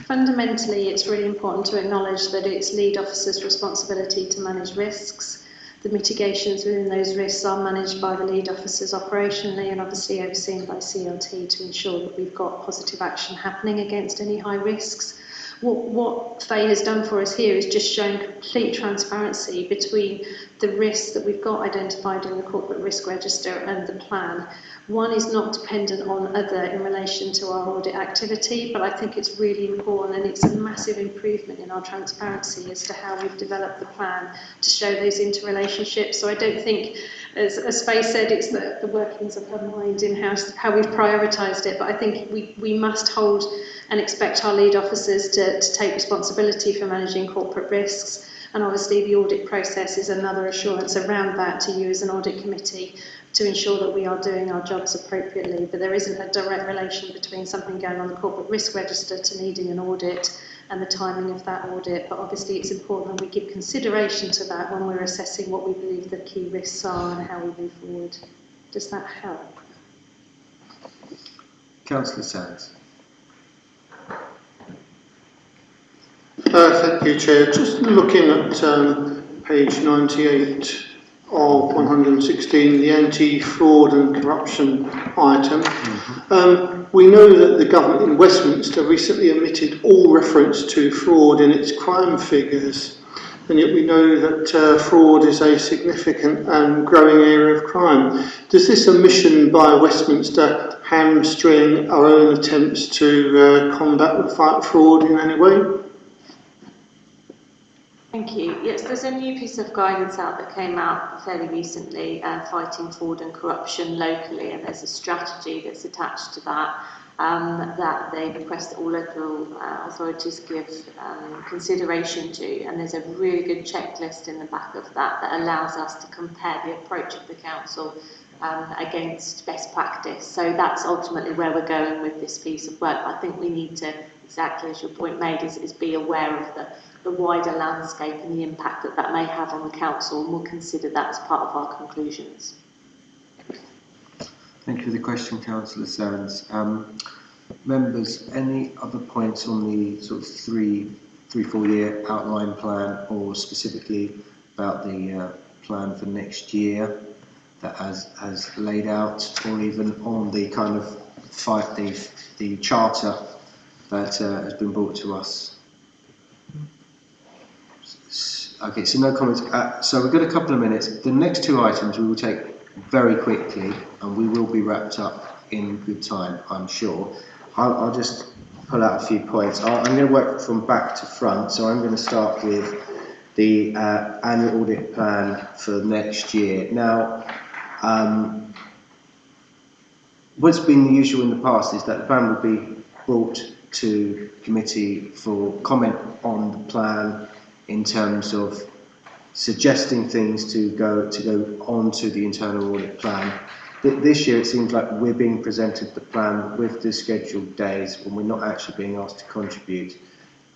Fundamentally, it's really important to acknowledge that it's lead officer's responsibility to manage risks. The mitigations within those risks are managed by the lead officers operationally and obviously overseen by CLT to ensure that we've got positive action happening against any high risks. What FAE has done for us here is just shown complete transparency between the risks that we've got identified in the corporate risk register and the plan. One is not dependent on other in relation to our audit activity, but I think it's really important, and it's a massive improvement in our transparency as to how we've developed the plan to show those interrelationships. So I don't think as Faye said, it's the workings of her mind in how we've prioritised it. But I think we must hold and expect our lead officers to take responsibility for managing corporate risks. And obviously the audit process is another assurance around that to you as an audit committee to ensure that we are doing our jobs appropriately. But there isn't a direct relation between something going on the corporate risk register to needing an audit and the timing of that audit. But obviously it's important that we give consideration to that when we're assessing what we believe the key risks are and how we move forward. Does that help? Councillor Sands. Thank you, Chair. Just looking at page 98 of 116, the anti-fraud and corruption item. We know that the government in Westminster recently omitted all reference to fraud in its crime figures, and yet we know that fraud is a significant and growing area of crime. Does this omission by Westminster hamstring our own attempts to combat and fight fraud in any way? Thank you. Yes, there's a new piece of guidance out that came out fairly recently, fighting fraud and corruption locally, and there's a strategy that's attached to that that they request that all local authorities give consideration to, and there's a really good checklist in the back of that that allows us to compare the approach of the council against best practice. So that's ultimately where we're going with this piece of work. I think we need to, exactly as your point made, is be aware of the wider landscape and the impact that that may have on the council, and we'll consider that as part of our conclusions. Thank you for the question, Councillor Sands. Members, any other points on the sort of 3-4 year outline plan, or specifically about the plan for next year that has laid out, or even on the kind of the charter that has been brought to us? Okay, so no comments. So we've got a couple of minutes. The next two items we will take very quickly, and we will be wrapped up in good time, I'm sure. I'll just pull out a few points. I'm going to work from back to front, so I'm going to start with the annual audit plan for next year. Now, what's been the usual in the past is that the plan will be brought to committee for comment on the plan in terms of suggesting things to go on to the internal audit plan. This year it seems like we're being presented the plan with the scheduled days when we're not actually being asked to contribute.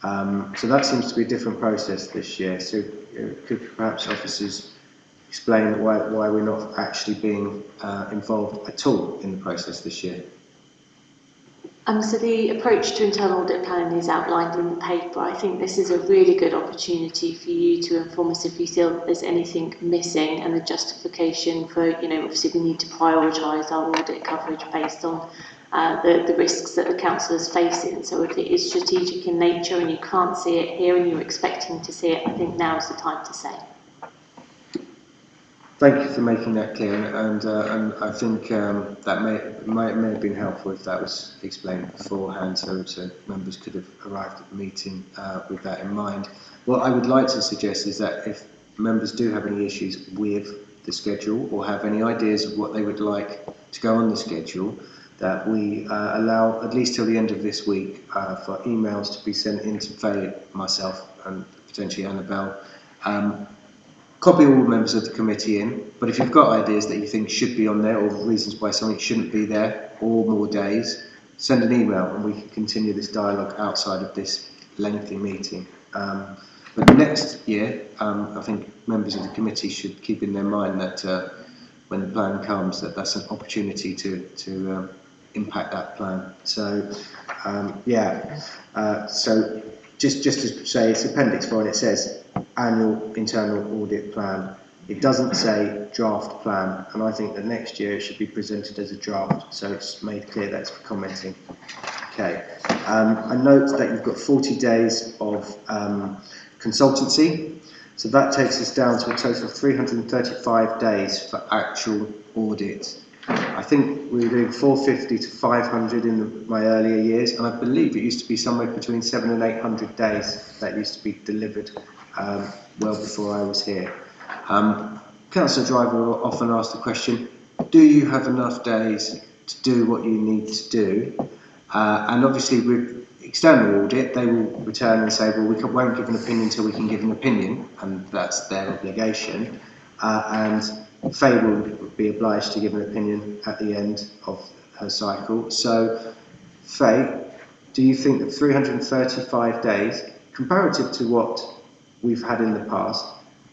So that seems to be a different process this year. So could perhaps officers explain why we're not actually being involved at all in the process this year? So the approach to internal audit planning is outlined in the paper. I think this is a really good opportunity for you to inform us if you feel that there's anything missing, and the justification for, obviously we need to prioritise our audit coverage based on the risks that the council is facing. So if it is strategic in nature and you can't see it here and you're expecting to see it, I think now is the time to say. Thank you for making that clear, and I think that may have been helpful if that was explained beforehand, so members could have arrived at the meeting with that in mind. What I would like to suggest is that if members do have any issues with the schedule or have any ideas of what they would like to go on the schedule, that we allow at least till the end of this week for emails to be sent in to Faye, myself, and potentially Annabelle. Copy all members of the committee in, but if you've got ideas that you think should be on there, or reasons why something shouldn't be there, or more days, send an email and we can continue this dialogue outside of this lengthy meeting. But next year, I think members of the committee should keep in their mind that when the plan comes, that's an opportunity to impact that plan. So, so just to say, it's Appendix 4 and it says annual internal audit plan. It doesn't say draft plan, and I think that next year it should be presented as a draft, so it's made clear that's for commenting. Okay. I note that you've got 40 days of consultancy, so that takes us down to a total of 335 days for actual audit. I think we were doing 450 to 500 in my earlier years, and I believe it used to be somewhere between 700 and 800 days that used to be delivered well before I was here. Councillor Driver will often ask the question, do you have enough days to do what you need to do? And obviously with external audit, they will return and say, well, we won't give an opinion until we can give an opinion, and that's their obligation. And Faye will be obliged to give an opinion at the end of her cycle. So, Faye, do you think that 335 days, comparative to what we've had in the past,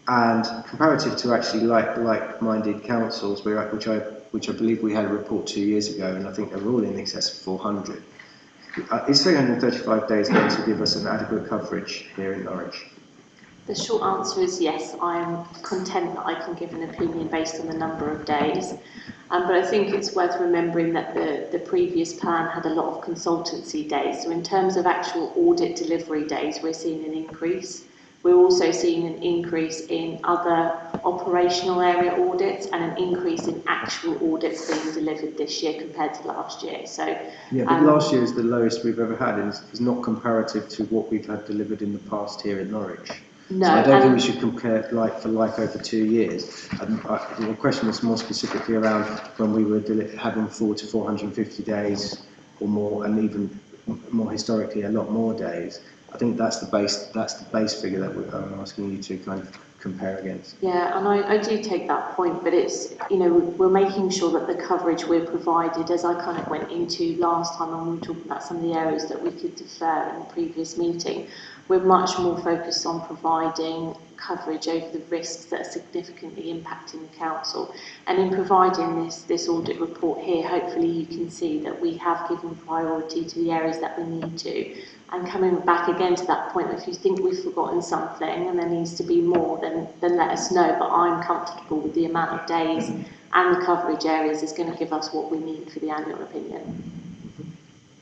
and comparative to actually like-minded councils, which I believe we had a report 2 years ago, and I think they're all in excess of 400. Is 335 days going to give us an adequate coverage here in Norwich? The short answer is yes. I'm content that I can give an opinion based on the number of days. But I think it's worth remembering that the previous plan had a lot of consultancy days. So in terms of actual audit delivery days, we're seeing an increase. We're also seeing an increase in other operational area audits and an increase in actual audits being delivered this year compared to last year. So yeah, but last year is the lowest we've ever had, and it's not comparative to what we've had delivered in the past here in Norwich. no, so I don't think we should compare like for like over 2 years. The question was more specifically around when we were having 400 to 450 days or more, and even more historically a lot more days. I think that's the base figure that I'm asking you to kind of compare against. Yeah, and I do take that point, but it's, we're making sure that the coverage we're provided, as I kind of went into last time when we were talking about some of the areas that we could defer in the previous meeting, we're much more focused on providing coverage over the risks that are significantly impacting the council. And in providing this audit report here, hopefully you can see that we have given priority to the areas that we need to. And coming back again to that point, if you think we've forgotten something and there needs to be more, then let us know. But I'm comfortable with the amount of days and the coverage areas is going to give us what we need for the annual opinion.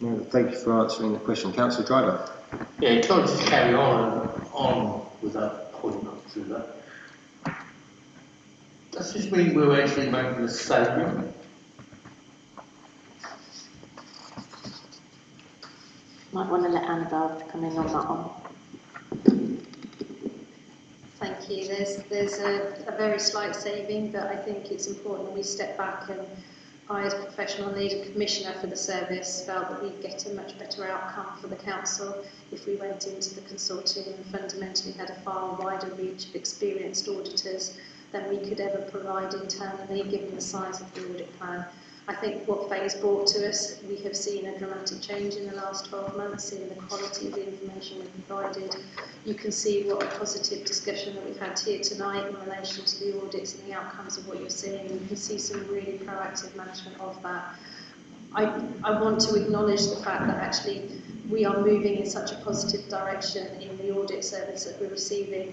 No, thank you for answering the question. Councillor Driver. Yeah, can I just carry on with that point up through that? Does this mean we're actually making a saving? Might want to let Annabelle come in on that one. Thank you. There's a very slight saving, but I think it's important we step back, and I, as professional lead and commissioner for the service, felt that we'd get a much better outcome for the council if we went into the consulting and fundamentally had a far wider reach of experienced auditors than we could ever provide internally, given the size of the audit plan. I think what Faye's brought to us, we have seen a dramatic change in the last 12 months in the quality of the information we've provided. You can see what a positive discussion that we've had here tonight in relation to the audits and the outcomes of what you're seeing. You can see some really proactive management of that. I want to acknowledge the fact that actually we are moving in such a positive direction in the audit service that we're receiving.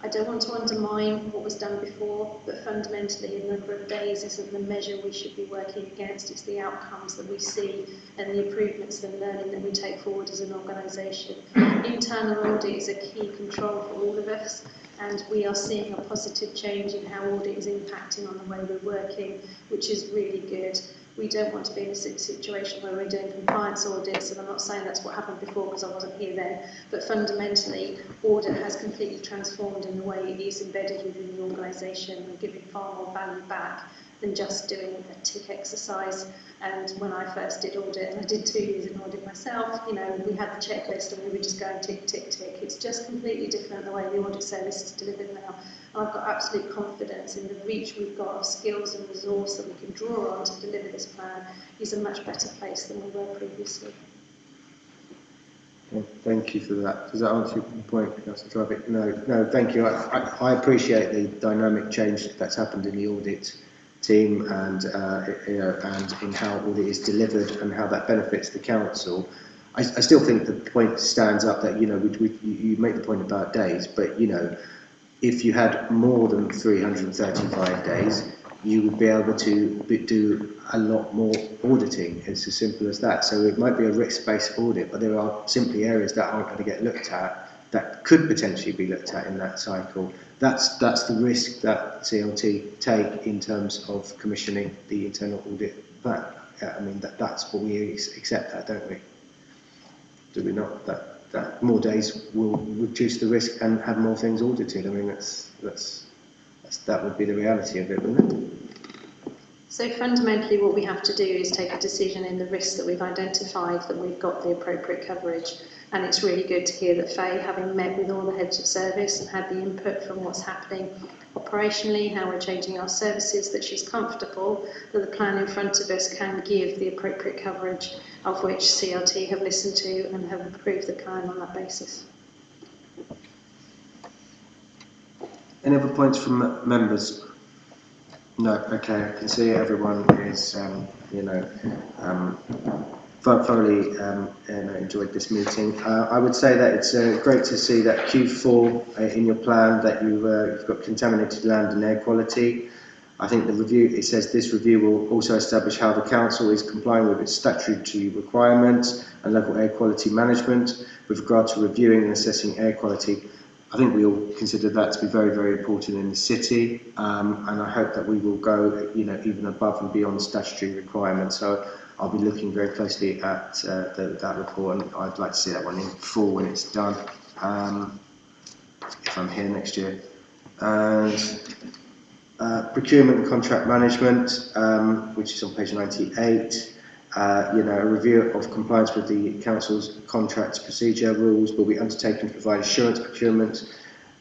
I don't want to undermine what was done before, but fundamentally the number of days isn't the measure we should be working against. It's the outcomes that we see and the improvements and learning that we take forward as an organisation. Internal audit is a key control for all of us, and we are seeing a positive change in how audit is impacting on the way we're working, which is really good. We don't want to be in a situation where we're doing compliance audits, and I'm not saying that's what happened before because I wasn't here then, but fundamentally audit has completely transformed in the way it is embedded within the organisation and giving far more value back than just doing a tick exercise. And when I first did audit, and I did 2 years in audit myself, we had the checklist and we were just going tick, tick, tick. It's just completely different the way the audit service is delivered now. And I've got absolute confidence in the reach we've got of skills and resource that we can draw on to deliver this plan is a much better place than we were previously. Well, thank you for that. Does that answer your point, Councillor Driver? No, thank you. I appreciate the dynamic change that's happened in the audit team and in how audit is delivered and how that benefits the council. I still think the point stands up that you make the point about days, but if you had more than 335 days, you would be able to do a lot more auditing. It's as simple as that. So it might be a risk-based audit, but there are simply areas that aren't going to get looked at that could potentially be looked at in that cycle. That's the risk that CLT take in terms of commissioning the internal audit plan. I mean, that's what we accept that, don't we? Do we not? That more days will reduce the risk and have more things audited. I mean, that's That would be the reality of it, wouldn't it? So fundamentally what we have to do is take a decision in the risks that we've identified that we've got the appropriate coverage. And it's really good to hear that Faye, having met with all the heads of service and had the input from what's happening operationally, how we're changing our services, that she's comfortable that the plan in front of us can give the appropriate coverage, of which CLT have listened to and have approved the plan on that basis. Any other points from members? No, okay, I can see everyone is, thoroughly enjoyed this meeting. I would say that it's great to see that Q4 in your plan that you've got contaminated land and air quality. I think the review, it says this review will also establish how the council is complying with its statutory requirements and local air quality management with regard to reviewing and assessing air quality. I think we all consider that to be very, very important in the city, and I hope that we will go, even above and beyond statutory requirements. So I'll be looking very closely at that report, and I'd like to see that one in full when it's done, if I'm here next year. And procurement and contract management, which is on page 98. A review of compliance with the Council's contracts procedure rules will be undertaken to provide assurance procurement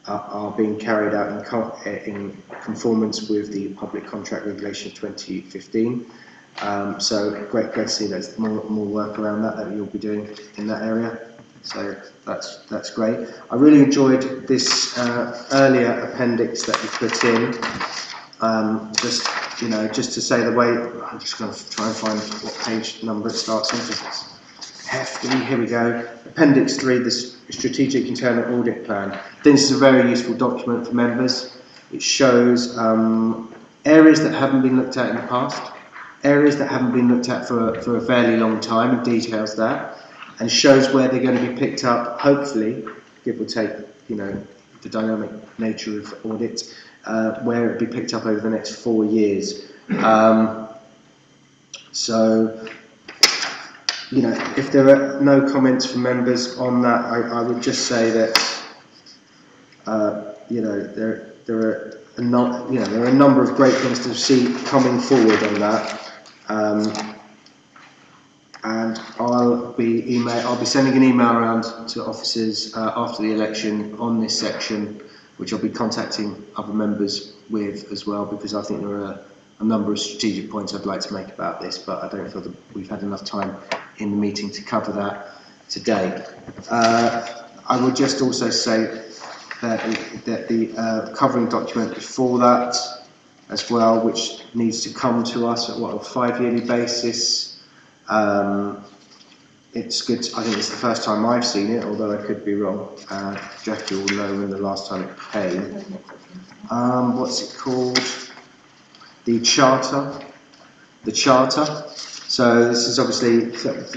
are being carried out in conformance with the Public Contract Regulation 2015. So great to see there's more work around that you'll be doing in that area. So that's great. I really enjoyed this earlier appendix that you put in. Just to say the way, I'm just going to try and find what page number it starts on, because it's hefty. Here we go. Appendix 3, the Strategic Internal Audit Plan. I think this is a very useful document for members. It shows areas that haven't been looked at in the past, areas that haven't been looked at for a fairly long time, and details that, and shows where they're going to be picked up, hopefully, give or take, the dynamic nature of audit, where it will be picked up over the next 4 years. If there are no comments from members on that, I would just say that there are a number of great things to see coming forward on that, and I'll be sending an email around to officers after the election on this section, which I'll be contacting other members with as well, because I think there are a number of strategic points I'd like to make about this, but I don't feel that we've had enough time in the meeting to cover that today. I would just also say that the covering document before that as well, which needs to come to us at a 5-yearly basis. It's good. I think it's the first time I've seen it, although I could be wrong. Jackie will know when the last time it came. What's it called? The charter. The charter. So this is obviously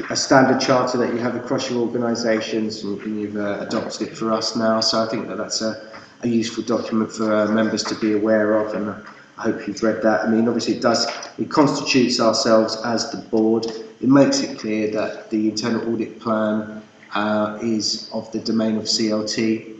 a standard charter that you have across your organisations, and you've adopted it for us now. So I think that's a useful document for members to be aware of, and I hope you've read that. I mean, obviously it constitutes ourselves as the board. It makes it clear that the internal audit plan is of the domain of CLT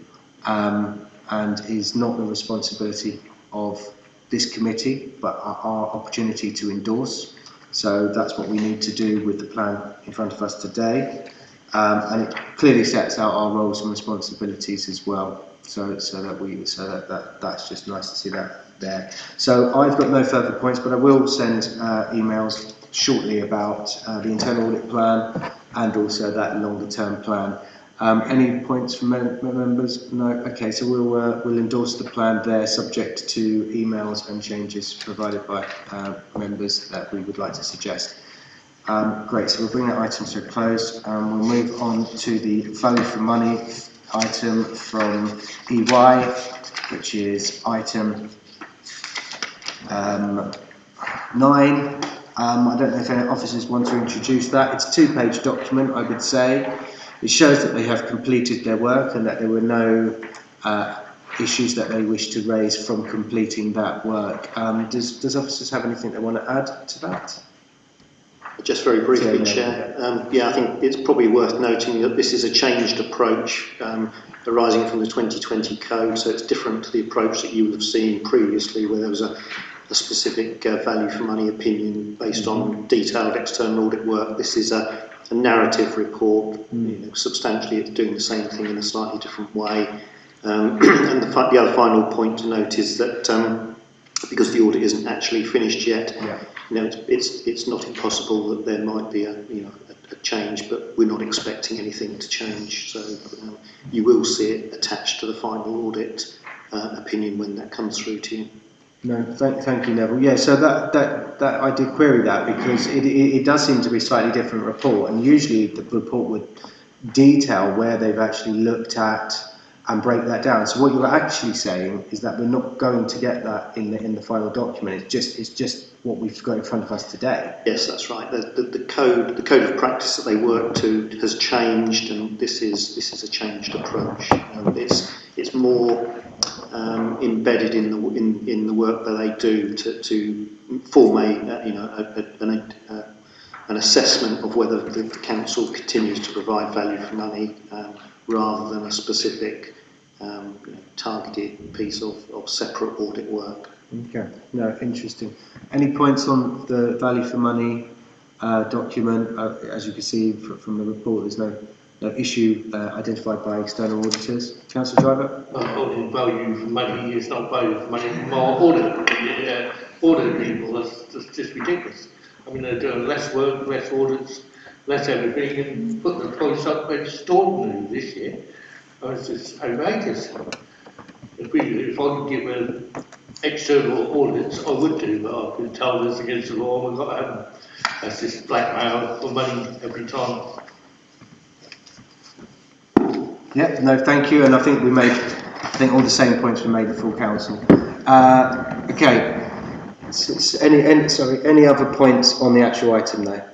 and is not the responsibility of this committee, but our opportunity to endorse. So that's what we need to do with the plan in front of us today, and it clearly sets out our roles and responsibilities as well. So that's just nice to see that there. So I've got no further points, but I will send emails shortly about the internal audit plan and also that longer term plan. Any points from members? No. Okay, so we'll endorse the plan there, subject to emails and changes provided by members that we would like to suggest. Great. So we'll bring that item to a close. We'll move on to the value for money item from EY, which is item 9. I don't know if any officers want to introduce that. It's a 2-page document, I would say. It shows that they have completed their work and that there were no issues that they wish to raise from completing that work. Does officers have anything they want to add to that? Just very briefly, Yeah, Chair. I think it's probably worth noting that this is a changed approach arising from the 2020 code, so it's different to the approach that you would have seen previously, where there was a specific value for money opinion based on detailed external audit work. This is a narrative report. Substantially, it's doing the same thing in a slightly different way. And the other final point to note is that because the audit isn't actually finished yet, it's not impossible that there might be a change, but we're not expecting anything to change. So you will see it attached to the final audit opinion when that comes through to you. No, thank you, Neville. Yeah, so that I did query that because it does seem to be a slightly different report, and usually the report would detail where they've actually looked at and break that down. So what you're actually saying is that we're not going to get that in the final document. It's just what we've got in front of us today. Yes, that's right. The code of practice that they work to has changed, and this is a changed approach. It's more embedded in the work that they do to form an assessment of whether the council continues to provide value for money rather than a specific targeted piece of separate audit work. Okay, no, interesting. Any points on the value for money document? As you can see from the report, there's no issue identified by external auditors. Councillor Driver? Value for money is not value for money from our audit people. That's just ridiculous. I mean, they're doing less work, less audits, less everything, and put the price up extraordinarily this year. It's just outrageous. If I could give an external audits, I would do, but I've been told it's against the law and we've got to have them. That's just blackmail for money every time. Yeah, no, thank you. And I think all the same points were made at full council. Okay. Any other points on the actual item there?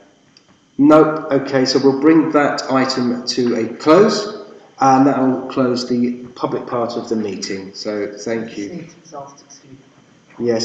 No. Okay, so we'll bring that item to a close, and that will close the public part of the meeting. So thank you. Yes.